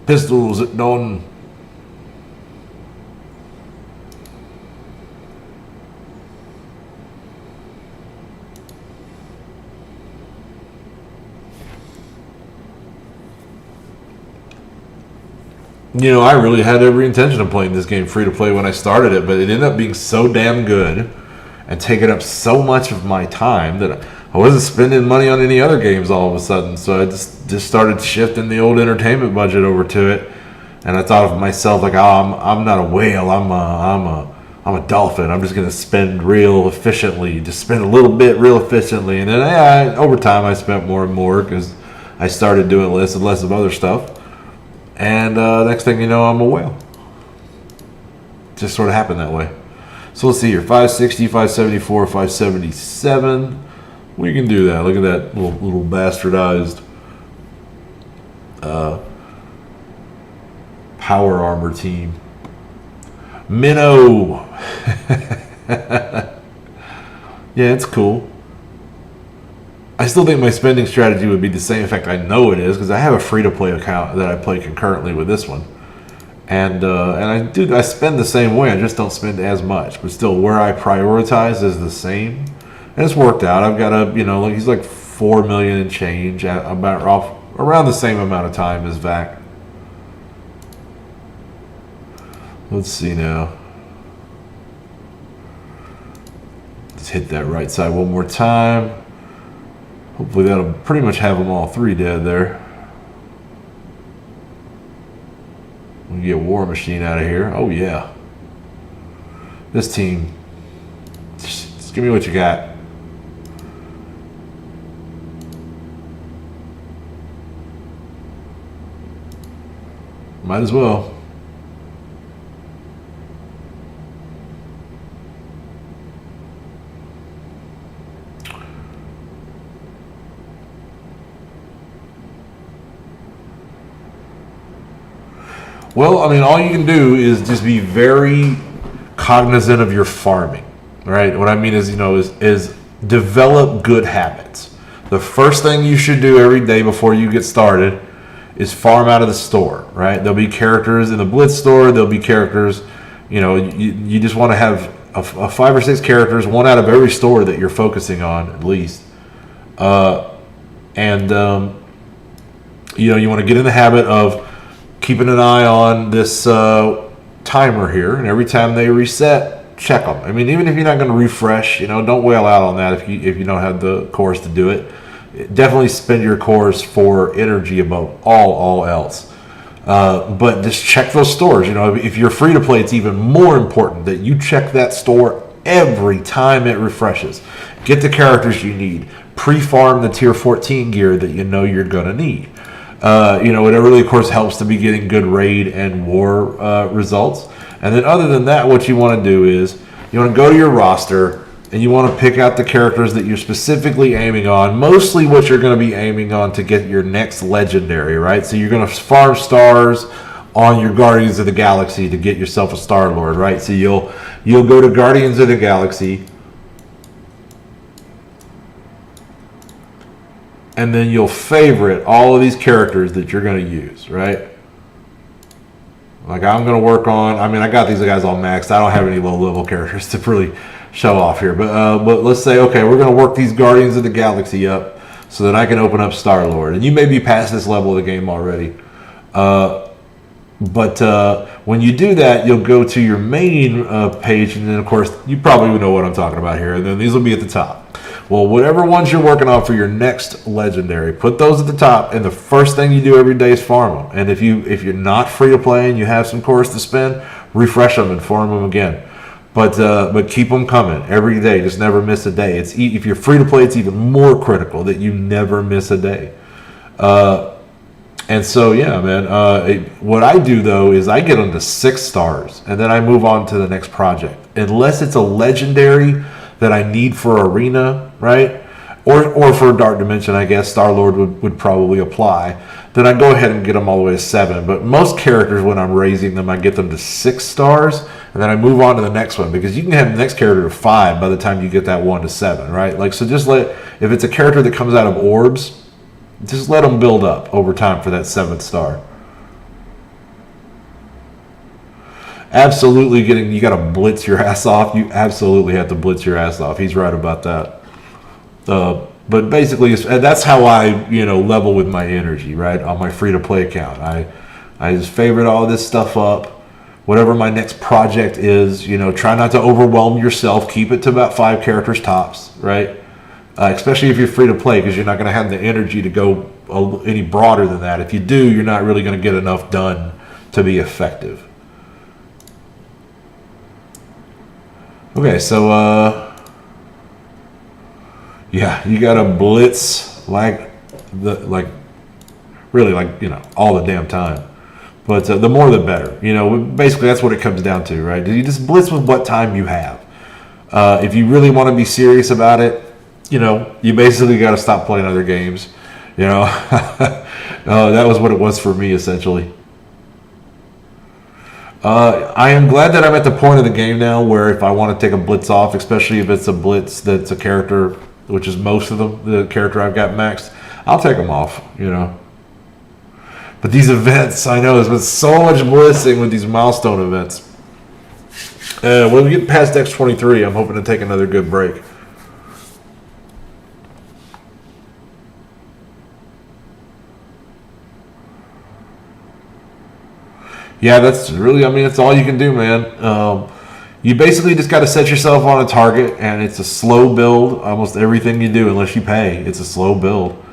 Pistols at dawn. You know, I really had every intention of playing this game free to play when I started it, but it ended up being so damn good and taking up so much of my time that I wasn't spending money on any other games all of a sudden. So I just started shifting the old entertainment budget over to it, and I thought of myself like, oh, I'm not a whale, I'm a dolphin. I'm just gonna spend real efficiently, just spend a little bit real efficiently, and then over time I spent more and more because I started doing less and less of other stuff. And next thing you know, I'm a whale. Just sort of happened that way. So let's see here. 560, 574, 577. We can do that. Look at that little bastardized power armor team. Minnow. Yeah, it's cool. I still think my spending strategy would be the same. In fact, I know it is because I have a free-to-play account that I play concurrently with this one, and I spend the same way. I just don't spend as much, but still, where I prioritize is the same. And it's worked out. I've got a, like he's like 4 million and change, about off around the same amount of time as Vac. Let's see now. Let's hit that right side one more time. Hopefully that'll pretty much have them all 3 dead there. We get War Machine out of here. Oh yeah. This team, just give me what you got. Might as well. Well, I mean, all you can do is just be very cognizant of your farming, right? What I mean is, is develop good habits. The first thing you should do every day before you get started is farm out of the store, right? There'll be characters in the Blitz store. There'll be characters, you just want to have a 5 or 6 characters, one out of every store that you're focusing on at least. You want to get in the habit of keeping an eye on this timer here, and every time they reset, check them. I mean, even if you're not going to refresh, don't wail out on that if you don't have the cores to do it. Definitely spend your cores for energy above all else. But just check those stores. If you're free to play, it's even more important that you check that store every time it refreshes. Get the characters you need. Pre-farm the tier 14 gear that you're going to need. It really, of course, helps to be getting good raid and war results. And then other than that, what you want to do is you want to go to your roster and you want to pick out the characters that you're specifically aiming on, mostly what you're going to be aiming on to get your next legendary, right? So you're going to farm stars on your Guardians of the Galaxy to get yourself a Star-Lord, right? So you'll go to Guardians of the Galaxy, and then you'll favorite all of these characters that you're going to use, right? Like I'm going to work on, I got these guys all maxed. I don't have any low-level characters to really show off here. But let's say, okay, we're going to work these Guardians of the Galaxy up so that I can open up Star-Lord. And you may be past this level of the game already. But when you do that, you'll go to your main page, and then, of course, you probably know what I'm talking about here. And then these will be at the top. Well, whatever ones you're working on for your next legendary, put those at the top, and the first thing you do every day is farm them. And if you're not free to play and you have some cores to spend, refresh them and farm them again. But keep them coming every day. Just never miss a day. If you're free to play, it's even more critical that you never miss a day. And so, yeah, man, what I do, though, is I get them to 6 stars, and then I move on to the next project. Unless it's a legendary that I need for Arena, right? Or for Dark Dimension, I guess, Star-Lord would probably apply. Then I go ahead and get them all the way to 7. But most characters, when I'm raising them, I get them to 6 stars, and then I move on to the next one, because you can have the next character to 5 by the time you get that one to 7, right? Like, so just if it's a character that comes out of orbs, just let them build up over time for that 7th star. Absolutely you got to blitz your ass off. You absolutely have to blitz your ass off. He's right about that. But basically, that's how I, level with my energy, right? On my free-to-play account. I just favorite all this stuff up. Whatever my next project is, try not to overwhelm yourself. Keep it to about 5 characters tops, right? Especially if you're free to play, because you're not going to have the energy to go any broader than that. If you do, you're not really going to get enough done to be effective. Okay, so yeah, you gotta blitz really all the damn time. But the more the better. Basically that's what it comes down to, right? You just blitz with what time you have. If you really want to be serious about it, you basically got to stop playing other games. That was what it was for me, essentially. I am glad that I'm at the point of the game now where if I want to take a blitz off, especially if it's a blitz that's a character, which is most of them, the character I've got maxed, I'll take them off, But these events, I know there's been so much blitzing with these milestone events. When we get past X23, I'm hoping to take another good break. Yeah, that's really, I mean, that's all you can do, man. You basically just got to set yourself on a target, and it's a slow build. Almost everything you do, unless you pay, it's a slow build.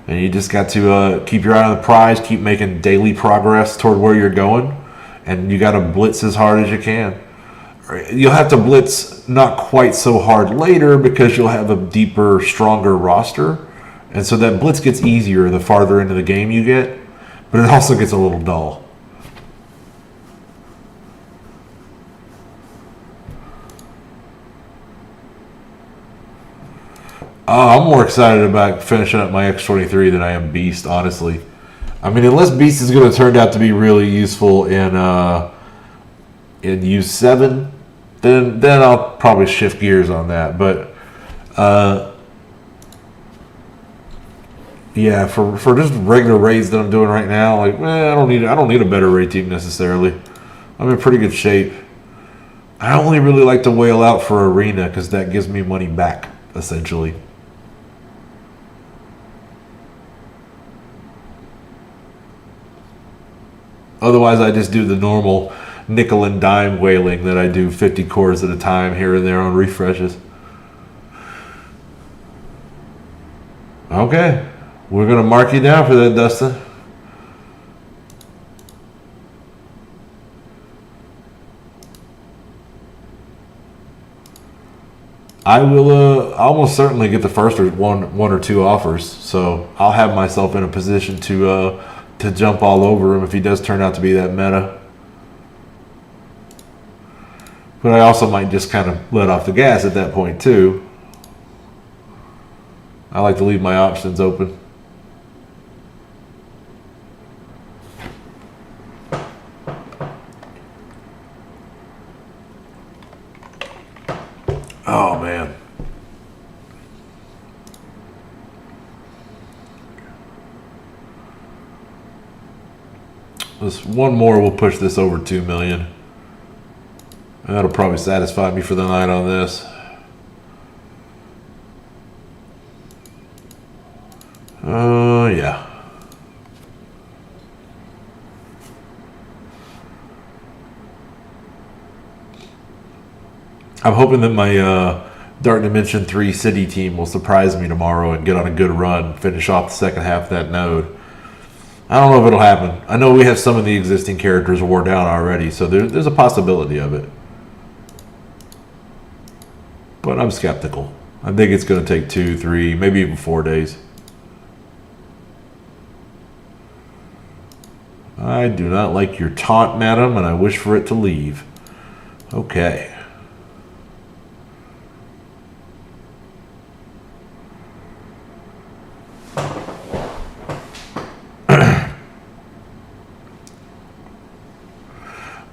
And you just got to keep your eye on the prize, keep making daily progress toward where you're going, and you got to blitz as hard as you can. You'll have to blitz not quite so hard later because you'll have a deeper, stronger roster. And so that blitz gets easier the farther into the game you get, but it also gets a little dull. I'm more excited about finishing up my X-23 than I am Beast, honestly. I mean, unless Beast is going to turn out to be really useful in U7, then I'll probably shift gears on that. But yeah, for just regular raids that I'm doing right now, like, I don't need a better raid team necessarily. I'm in pretty good shape. I only really like to whale out for arena because that gives me money back, essentially. Otherwise, I just do the normal nickel and dime whaling that I do 50 cores at a time here and there on refreshes. Okay, we're going to mark you down for that, Dustin. I will almost certainly get the first or one or two offers, so I'll have myself in a position to jump all over him if he does turn out to be that meta. But I also might just kind of let off the gas at that point too. I like to leave my options open. Oh man. This one more will push this over 2 million. That'll probably satisfy me for the night on this. Yeah. I'm hoping that my Dark Dimension 3 City team will surprise me tomorrow and get on a good run, finish off the second half of that node. I don't know if it'll happen. I know we have some of the existing characters wore down already, so there's a possibility of it. But I'm skeptical. I think it's going to take 2, 3, maybe even 4 days. I do not like your taunt, madam, and I wish for it to leave. Okay.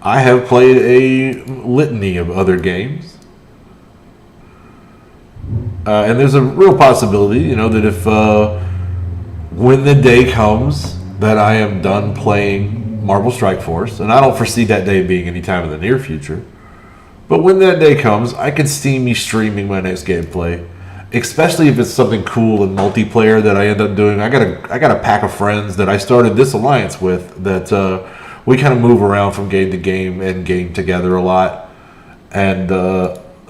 I have played a litany of other games. And there's a real possibility, you know, that if when the day comes that I am done playing Marvel Strike Force, and I don't foresee that day being any time in the near future, but when that day comes, I could see me streaming my next gameplay, especially if it's something cool and multiplayer that I end up doing. I got a pack of friends that I started this alliance with that we kind of move around from game to game and game together a lot, and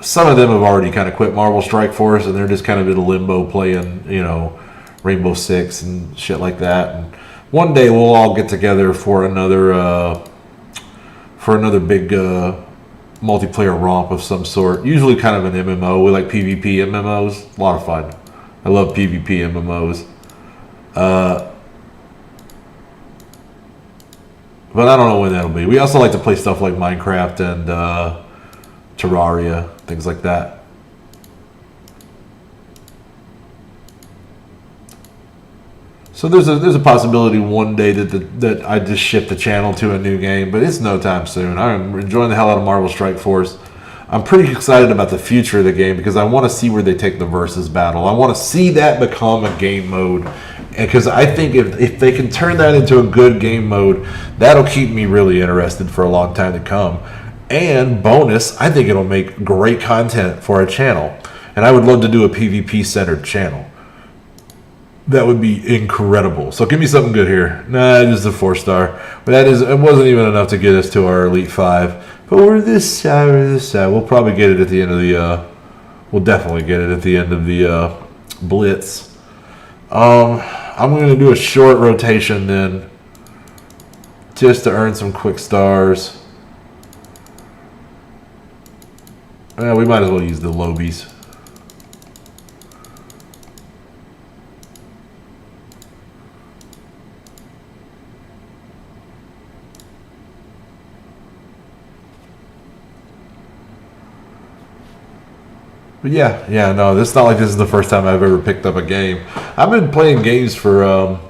some of them have already kind of quit Marvel Strike Force, and they're just kind of in a limbo playing, you know, Rainbow Six and shit like that. And one day we'll all get together for another big multiplayer romp of some sort. Usually kind of an MMO. We like PvP MMOs. A lot of fun. I love PvP MMOs. But I don't know when that'll be. We also like to play stuff like Minecraft and Terraria, things like that. So there's a possibility one day that I just shift the channel to a new game, but it's no time soon. I'm enjoying the hell out of Marvel Strike Force. I'm pretty excited about the future of the game because I want to see where they take the versus battle. I want to see that become a game mode, because I think if they can turn that into a good game mode, that'll keep me really interested for a long time to come. And bonus, I think it'll make great content for a channel, and I would love to do a PvP centered channel. that would be incredible. So give me something good here. Nah, just a 4-star. But it wasn't even enough to get us to our Elite 5. But we're this side, We'll probably get it at the end of the, we'll definitely get it at the end of the Blitz. I'm going to do a short rotation then, just to earn some quick stars. We might as well use the Lobies. But yeah, no, it's not like this is the first time I've ever picked up a game. I've been playing games for,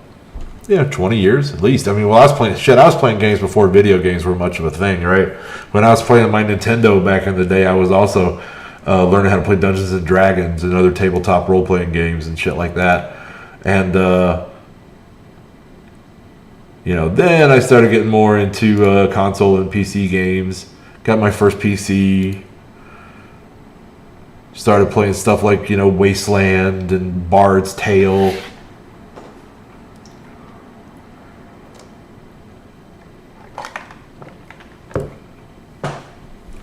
20 years at least. I mean, I was playing games before video games were much of a thing, right? When I was playing my Nintendo back in the day, I was also learning how to play Dungeons and Dragons and other tabletop role-playing games and shit like that. And, then I started getting more into console and PC games. Got my first PC. Started playing stuff like, Wasteland and Bard's Tale.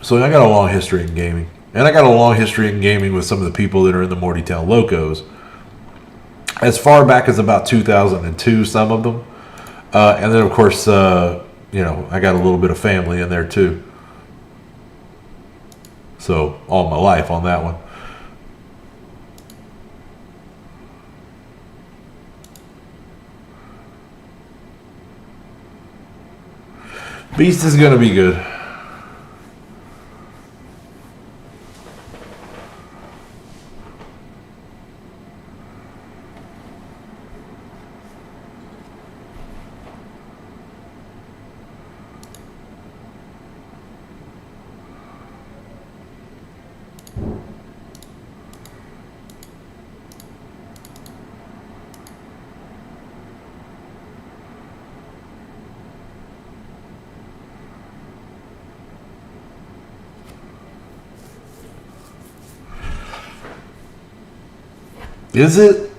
So I got a long history in gaming. And I got a long history in gaming with some of the people that are in the Mortytown Locos. As far back as about 2002, some of them. And then, of course, I got a little bit of family in there, too. So, all my life on that one. Beast is going to be good. Is it?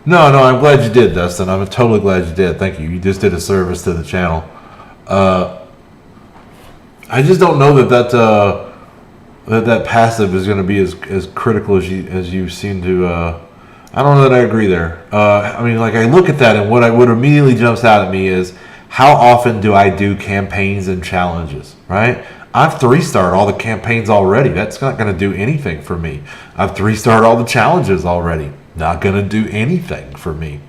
No, I'm glad you did, Dustin. I'm totally glad you did. Thank you. You just did a service to the channel. I just don't know that passive is going to be as critical as you seem to. I don't know that I agree there. I look at that, and what immediately jumps out at me is how often do I do campaigns and challenges, right? I've 3-starred all the campaigns already. That's not going to do anything for me. I've 3-starred all the challenges already. Not going to do anything for me.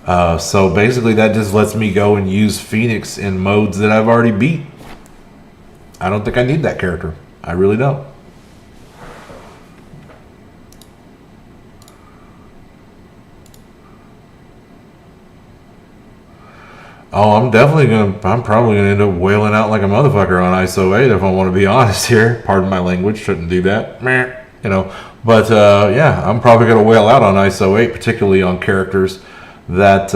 So basically that just lets me go and use Phoenix in modes that I've already beat. I don't think I need that character. I really don't. Oh, I'm probably gonna end up wailing out like a motherfucker on ISO 8 if I want to be honest here. Pardon my language, shouldn't do that. But I'm probably gonna wail out on ISO 8, particularly on characters that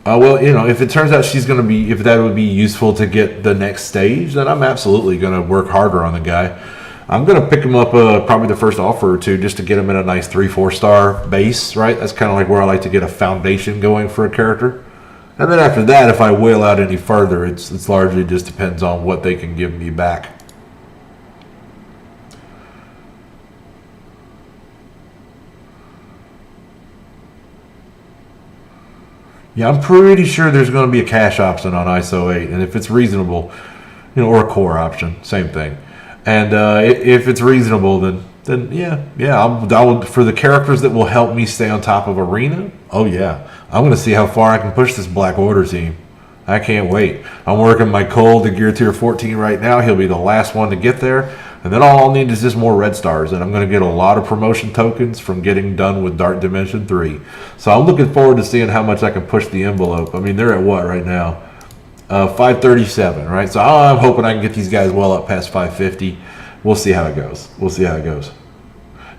if it turns out if that would be useful to get the next stage, then I'm absolutely gonna work harder on the guy. I'm gonna pick him up probably the first offer or two just to get him in a nice 3-4 star base, right? That's kind of like where I like to get a foundation going for a character. And then after that, if I wail out any further, it's largely just depends on what they can give me back. Yeah, I'm pretty sure there's going to be a cash option on ISO 8, and if it's reasonable, or a core option, same thing. And if it's reasonable, then I'll for the characters that will help me stay on top of Arena. Oh yeah, I'm going to see how far I can push this Black Order team. I can't wait. I'm working my Cole to Gear Tier 14 right now. He'll be the last one to get there. And then all I'll need is just more red stars. And I'm going to get a lot of promotion tokens from getting done with Dark Dimension 3. So I'm looking forward to seeing how much I can push the envelope. I mean, they're at what right now? 537, right? So I'm hoping I can get these guys well up past 550. We'll see how it goes.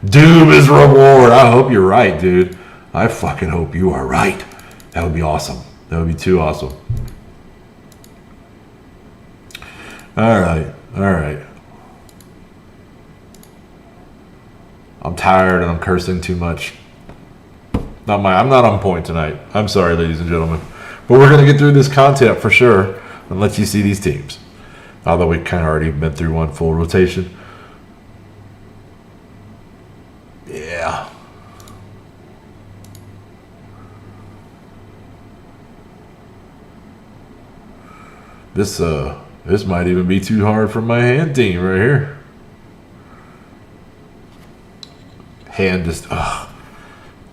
Doom is reward. I hope you're right, dude. I fucking hope you are right. That would be awesome. That would be too awesome. All right. I'm tired and I'm cursing too much. I'm not on point tonight. I'm sorry, ladies and gentlemen. But we're going to get through this content for sure and let you see these teams. Although we kind of already been through one full rotation. Yeah. This might even be too hard for my hand team right here. Hand just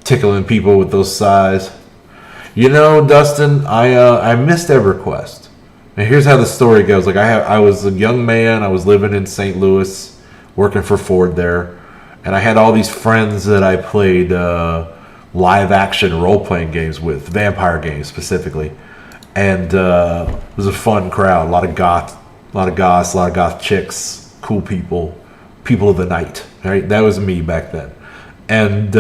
tickling people with those sighs. You know, Dustin, I missed EverQuest. And here's how the story goes. Like I was a young man. I was living in St. Louis, working for Ford there, and I had all these friends that I played live action role playing games with, vampire games specifically. And it was a fun crowd. A lot of goths, a lot of goth chicks, cool people of the night. Right, that was me back then. And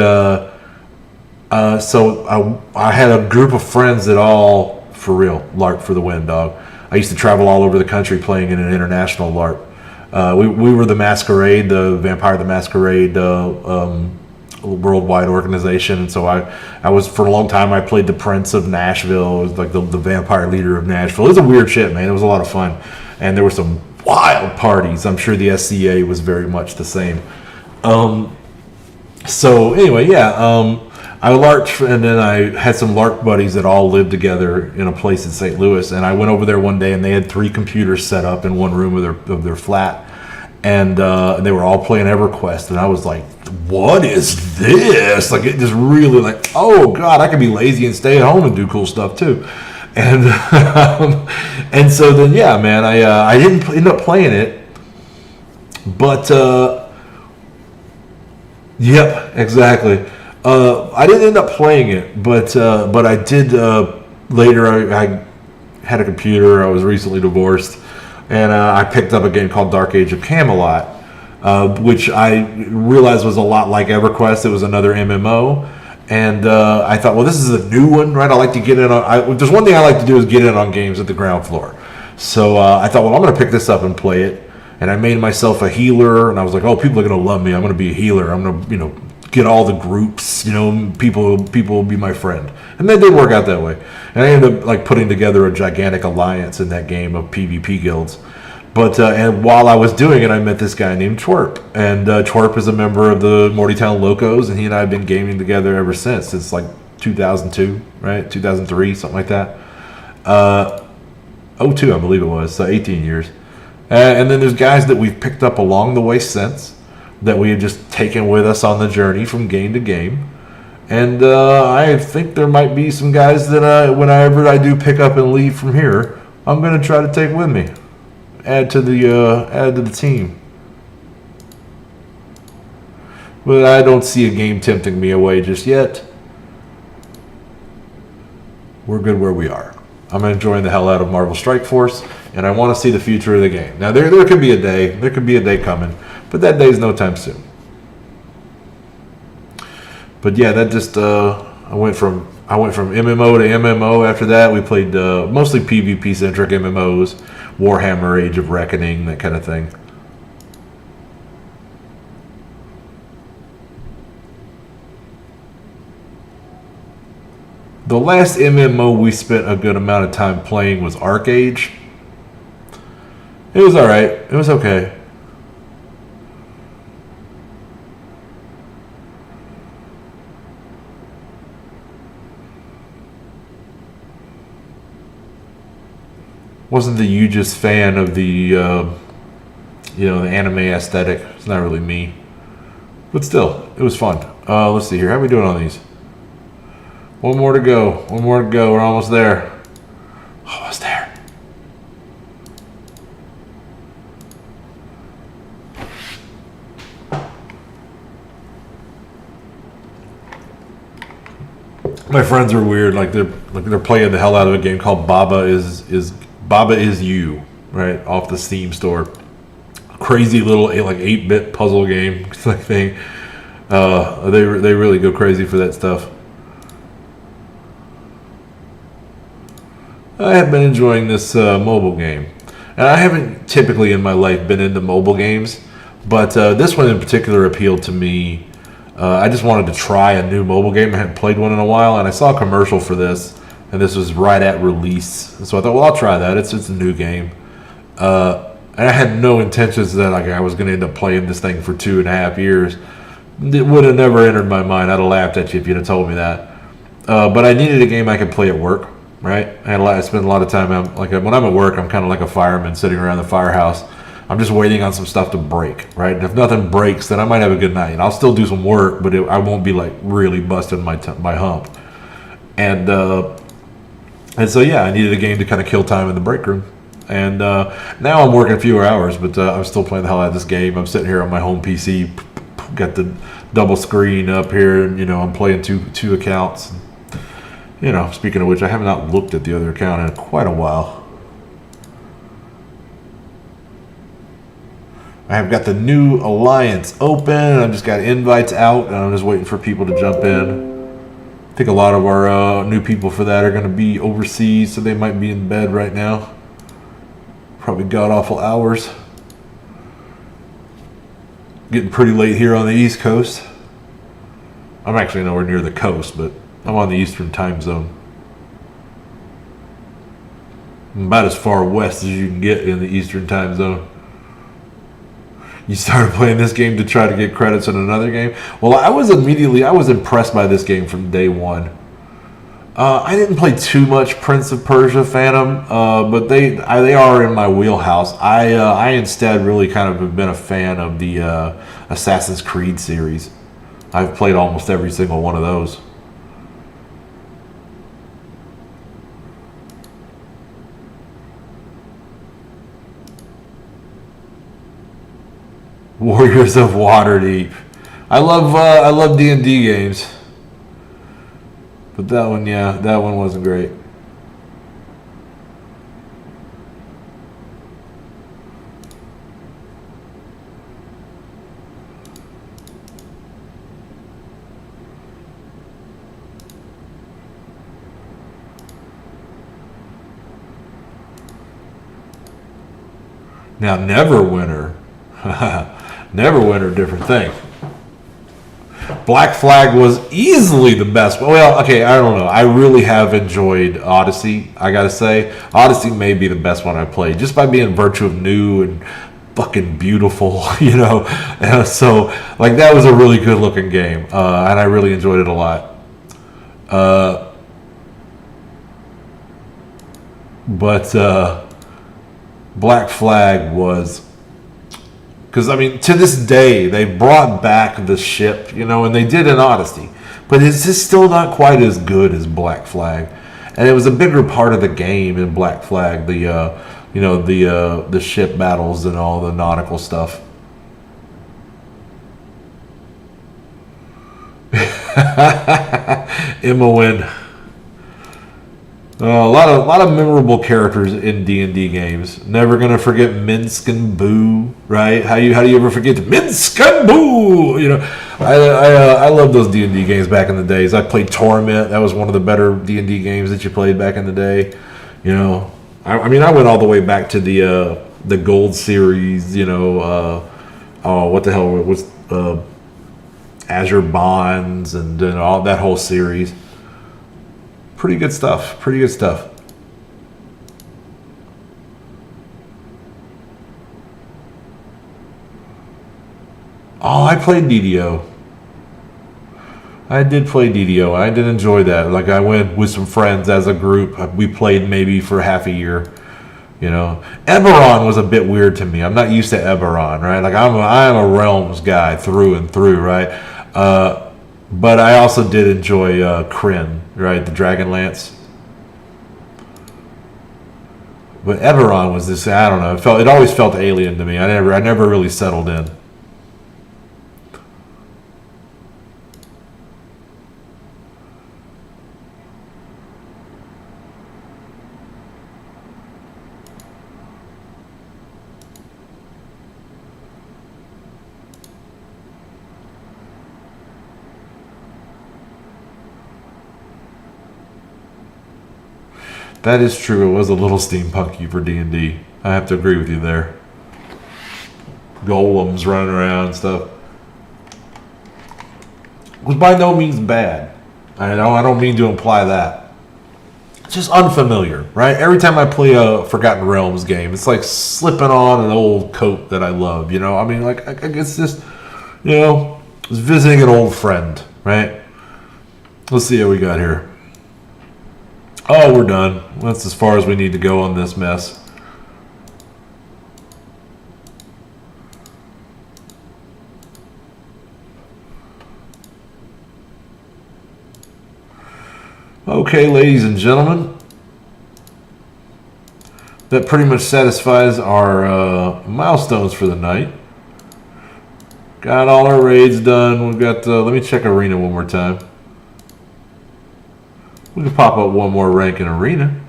so I had a group of friends that all, for real, LARP for the win, dog. I used to travel all over the country playing in an international LARP. We were the Masquerade, the Vampire the Masquerade worldwide organization. And so I was, for a long time, I played the Prince of Nashville. It was like the vampire leader of Nashville. It was a weird shit, man. It was a lot of fun. And there were some wild parties. I'm sure the SCA was very much the same. So anyway, yeah, I LARPed, and then I had some LARP buddies that all lived together in a place in St. Louis, and I went over there one day, and they had 3 computers set up in one room of their flat, and they were all playing EverQuest, and I was like, what is this? Like, it just really, like, oh God, I could be lazy and stay at home and do cool stuff too. And and so then, yeah, man, I didn't end up playing it, but yep, exactly. I didn't end up playing it, but I did later. I had a computer. I was recently divorced, and I picked up a game called Dark Age of Camelot, which I realized was a lot like EverQuest. It was another MMO, and I thought, well, this is a new one, right? I like to get in on. There's one thing I like to do is get in on games at the ground floor. So I thought, well, I'm going to pick this up and play it, and I made myself a healer, and I was like, oh, people are going to love me. I'm going to be a healer. I'm going to, get all the groups, people will be my friend. And that did work out that way. And I ended up like putting together a gigantic alliance in that game of PvP guilds. But and while I was doing it, I met this guy named Twerp. And Twerp is a member of the Mortytown Locos, and he and I have been gaming together ever since like 2002, right? 2003, something like that. 02, I believe it was, so 18 years. And then there's guys that we've picked up along the way since, that we have just taken with us on the journey from game to game. And I think there might be some guys that whenever I do pick up and leave from here, I'm going to try to take with me. Add to the team. But I don't see a game tempting me away just yet. We're good where we are. I'm enjoying the hell out of Marvel Strike Force, and I want to see the future of the game. Now there could be a day. There could be a day coming. But that day's no time soon. But yeah, that just I went from MMO to MMO. After that, we played mostly PvP centric MMOs, Warhammer, Age of Reckoning, that kind of thing. The last MMO we spent a good amount of time playing was Arcade. It was all right. It was okay. Wasn't the hugest fan of the the anime aesthetic. It's not really me, but still, it was fun. Let's see here. How are we doing on these? One more to go. We're almost there. Almost there. My friends are weird. Like they're playing the hell out of a game called Baba is You, right, off the Steam store. Crazy little 8-bit puzzle game thing. They really go crazy for that stuff. I have been enjoying this mobile game. And I haven't typically in my life been into mobile games, but this one in particular appealed to me. I just wanted to try a new mobile game. I hadn't played one in a while, and I saw a commercial for this, and this was right at release. And so I thought, well, I'll try that. It's a new game. And I had no intentions that like I was going to end up playing this thing for 2.5 years. It would have never entered my mind. I'd have laughed at you if you'd have told me that. But I needed a game I could play at work, right? I spend a lot of time, when I'm at work, I'm kind of like a fireman sitting around the firehouse. I'm just waiting on some stuff to break, right? And if nothing breaks, then I might have a good night. And I'll still do some work, but I won't be like really busting my hump. And so, yeah, I needed a game to kind of kill time in the break room. And now I'm working fewer hours, but I'm still playing the hell out of this game. I'm sitting here on my home PC, got the double screen up here, and, I'm playing two accounts. Speaking of which, I have not looked at the other account in quite a while. I have got the new alliance open. I've just got invites out, and I'm just waiting for people to jump in. I think a lot of our new people for that are going to be overseas, so they might be in bed right now. Probably god-awful hours. Getting pretty late here on the East Coast. I'm actually nowhere near the coast, but I'm on the Eastern time zone. I'm about as far west as you can get in the Eastern time zone. You started playing this game to try to get credits in another game? Well, I was impressed by this game from day one. I didn't play too much Prince of Persia Phantom, but they are in my wheelhouse. I instead really kind of have been a fan of the Assassin's Creed series. I've played almost every single one of those. Warriors of Waterdeep. I love D&D games. But that one wasn't great. Now, Neverwinter. Neverwinter, different thing. Black Flag was easily the best. Well, okay, I don't know. I really have enjoyed Odyssey, I gotta say. Odyssey may be the best one I played, just by being virtue of new and fucking beautiful, And so, like, that was a really good looking game, and I really enjoyed it a lot. But Black Flag was... Because, to this day, they brought back the ship, and they did in Odyssey. But it's just still not quite as good as Black Flag. And it was a bigger part of the game in Black Flag, the ship battles and all the nautical stuff. Imowin. A lot of memorable characters in D&D games. Never gonna forget Minsk and Boo, right? How do you ever forget Minsk and Boo? I love those D&D games back in the days. I played Torment. That was one of the better D&D games that you played back in the day. I went all the way back to the Gold series. What the hell was Azure Bonds and all that whole series. Pretty good stuff. Oh, I played DDO. I did play DDO. I did enjoy that. Like, I went with some friends as a group. We played maybe for half a year. Eberron was a bit weird to me. I'm not used to Eberron, right? Like, I'm a Realms guy through and through, right? But I also did enjoy Kryn, right? The Dragonlance. But Eberron was this, I don't know, it always felt alien to me. I never really settled in. That is true. It was a little steampunky for D&D. I have to agree with you there. Golems running around and stuff. It was by no means bad. I don't mean to imply that. It's just unfamiliar, right? Every time I play a Forgotten Realms game, it's like slipping on an old coat that I love, you know? I mean, like, I guess just, you know, it's visiting an old friend, right? Let's see how we got here. Oh, we're done. That's as far as we need to go on this mess. Okay, ladies and gentlemen. That pretty much satisfies our milestones for the night. Got all our raids done. We've got, let me check Arena one more time. We can pop up one more rank in Arena.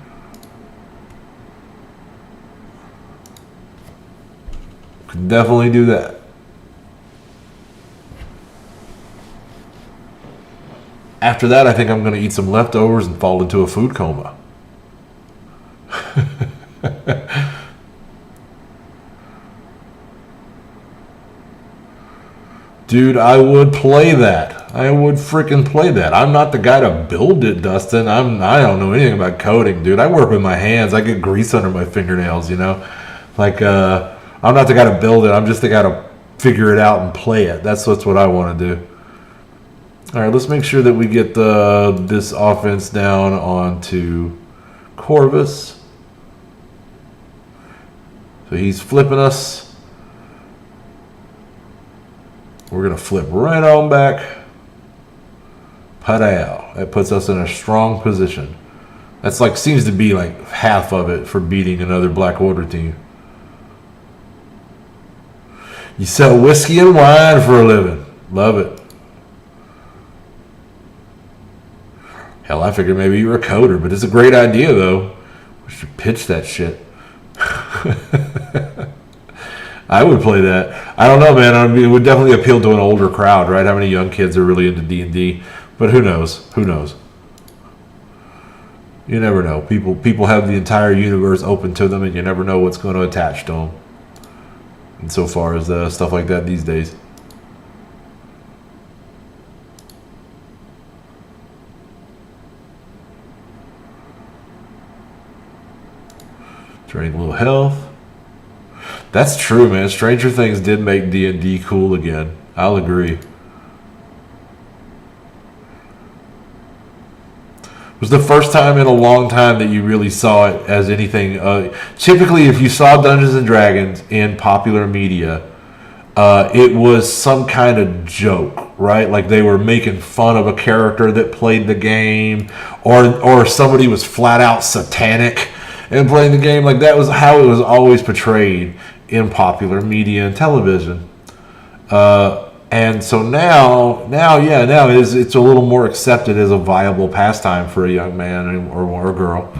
Could definitely do that. After that, I think I'm going to eat some leftovers and fall into a food coma. Dude, I would play that. I would freaking play that. I'm not the guy to build it, Dustin. I don't know anything about coding, dude. I work with my hands. I get grease under my fingernails, you know? Like, I'm not the guy to build it. I'm just the guy to figure it out and play it. That's what I want to do. All right, let's make sure that we get this offense down onto Corvus. So he's flipping us. We're going to flip right on back. Padow. That puts us in a strong position. That's like, seems to be like half of it for beating another Black Order team. You sell whiskey and wine for a living. Love it. Hell, I figured maybe you were a coder, but it's a great idea, though. We should pitch that shit. I would play that. I don't know, man. I mean, it would definitely appeal to an older crowd, right? How many young kids are really into D&D? But who knows? Who knows? You never know. People have the entire universe open to them, and you never know what's going to attach to them. And so far as stuff like that these days. Draining a little health. That's true, man. Stranger Things did make D&D cool again. I'll agree. It was the first time in a long time that you really saw it as anything. Typically, if you saw Dungeons and Dragons in popular media, it was some kind of joke, right? Like they were making fun of a character that played the game, or somebody was flat out satanic and playing the game. Like that was how it was always portrayed in popular media and television. And so now it's a little more accepted as a viable pastime for a young man or a girl.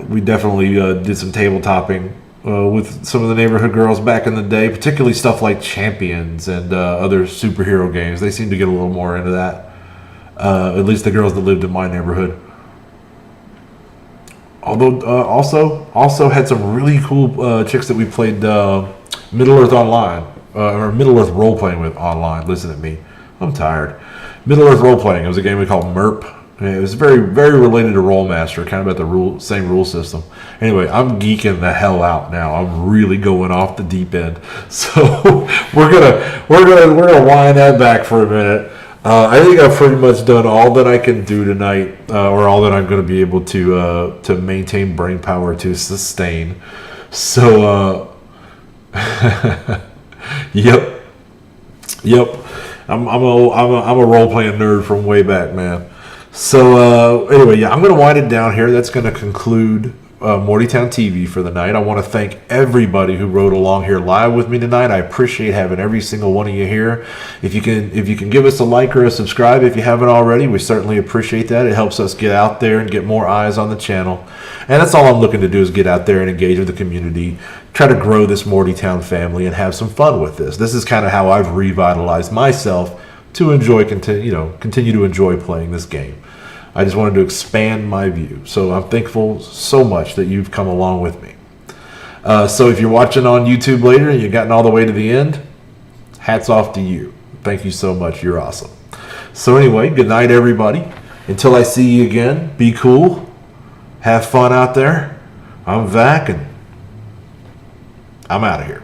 We definitely did some tabletopping with some of the neighborhood girls back in the day, particularly stuff like Champions and other superhero games. They seem to get a little more into that. At least the girls that lived in my neighborhood. Although also had some really cool chicks that we played Middle-earth online. Or Middle-earth role-playing with online. Listen to me. I'm tired. Middle-earth role-playing. It was a game we called MERP. It was very, very related to Rollmaster, kind of about the same rule system. Anyway, I'm geeking the hell out now. I'm really going off the deep end. So we're gonna wind that back for a minute. I think I've pretty much done all that I can do tonight, or all that I'm going to be able to maintain brain power to sustain. So. Yep. I'm a role playing nerd from way back, man. So anyway, yeah, I'm gonna wind it down here. That's gonna conclude Mortytown TV for the night. I want to thank everybody who rode along here live with me tonight. I appreciate having every single one of you here. If you can give us a like or a subscribe if you haven't already, we certainly appreciate that. It helps us get out there and get more eyes on the channel. And that's all I'm looking to do, is get out there and engage with the community, try to grow this Mortytown family and have some fun with this. This is kind of how I've revitalized myself to continue to enjoy playing this game. I just wanted to expand my view. So I'm thankful so much that you've come along with me. So if you're watching on YouTube later and you've gotten all the way to the end, hats off to you. Thank you so much. You're awesome. So anyway, good night, everybody. Until I see you again, be cool. Have fun out there. I'm Vac, and I'm out of here.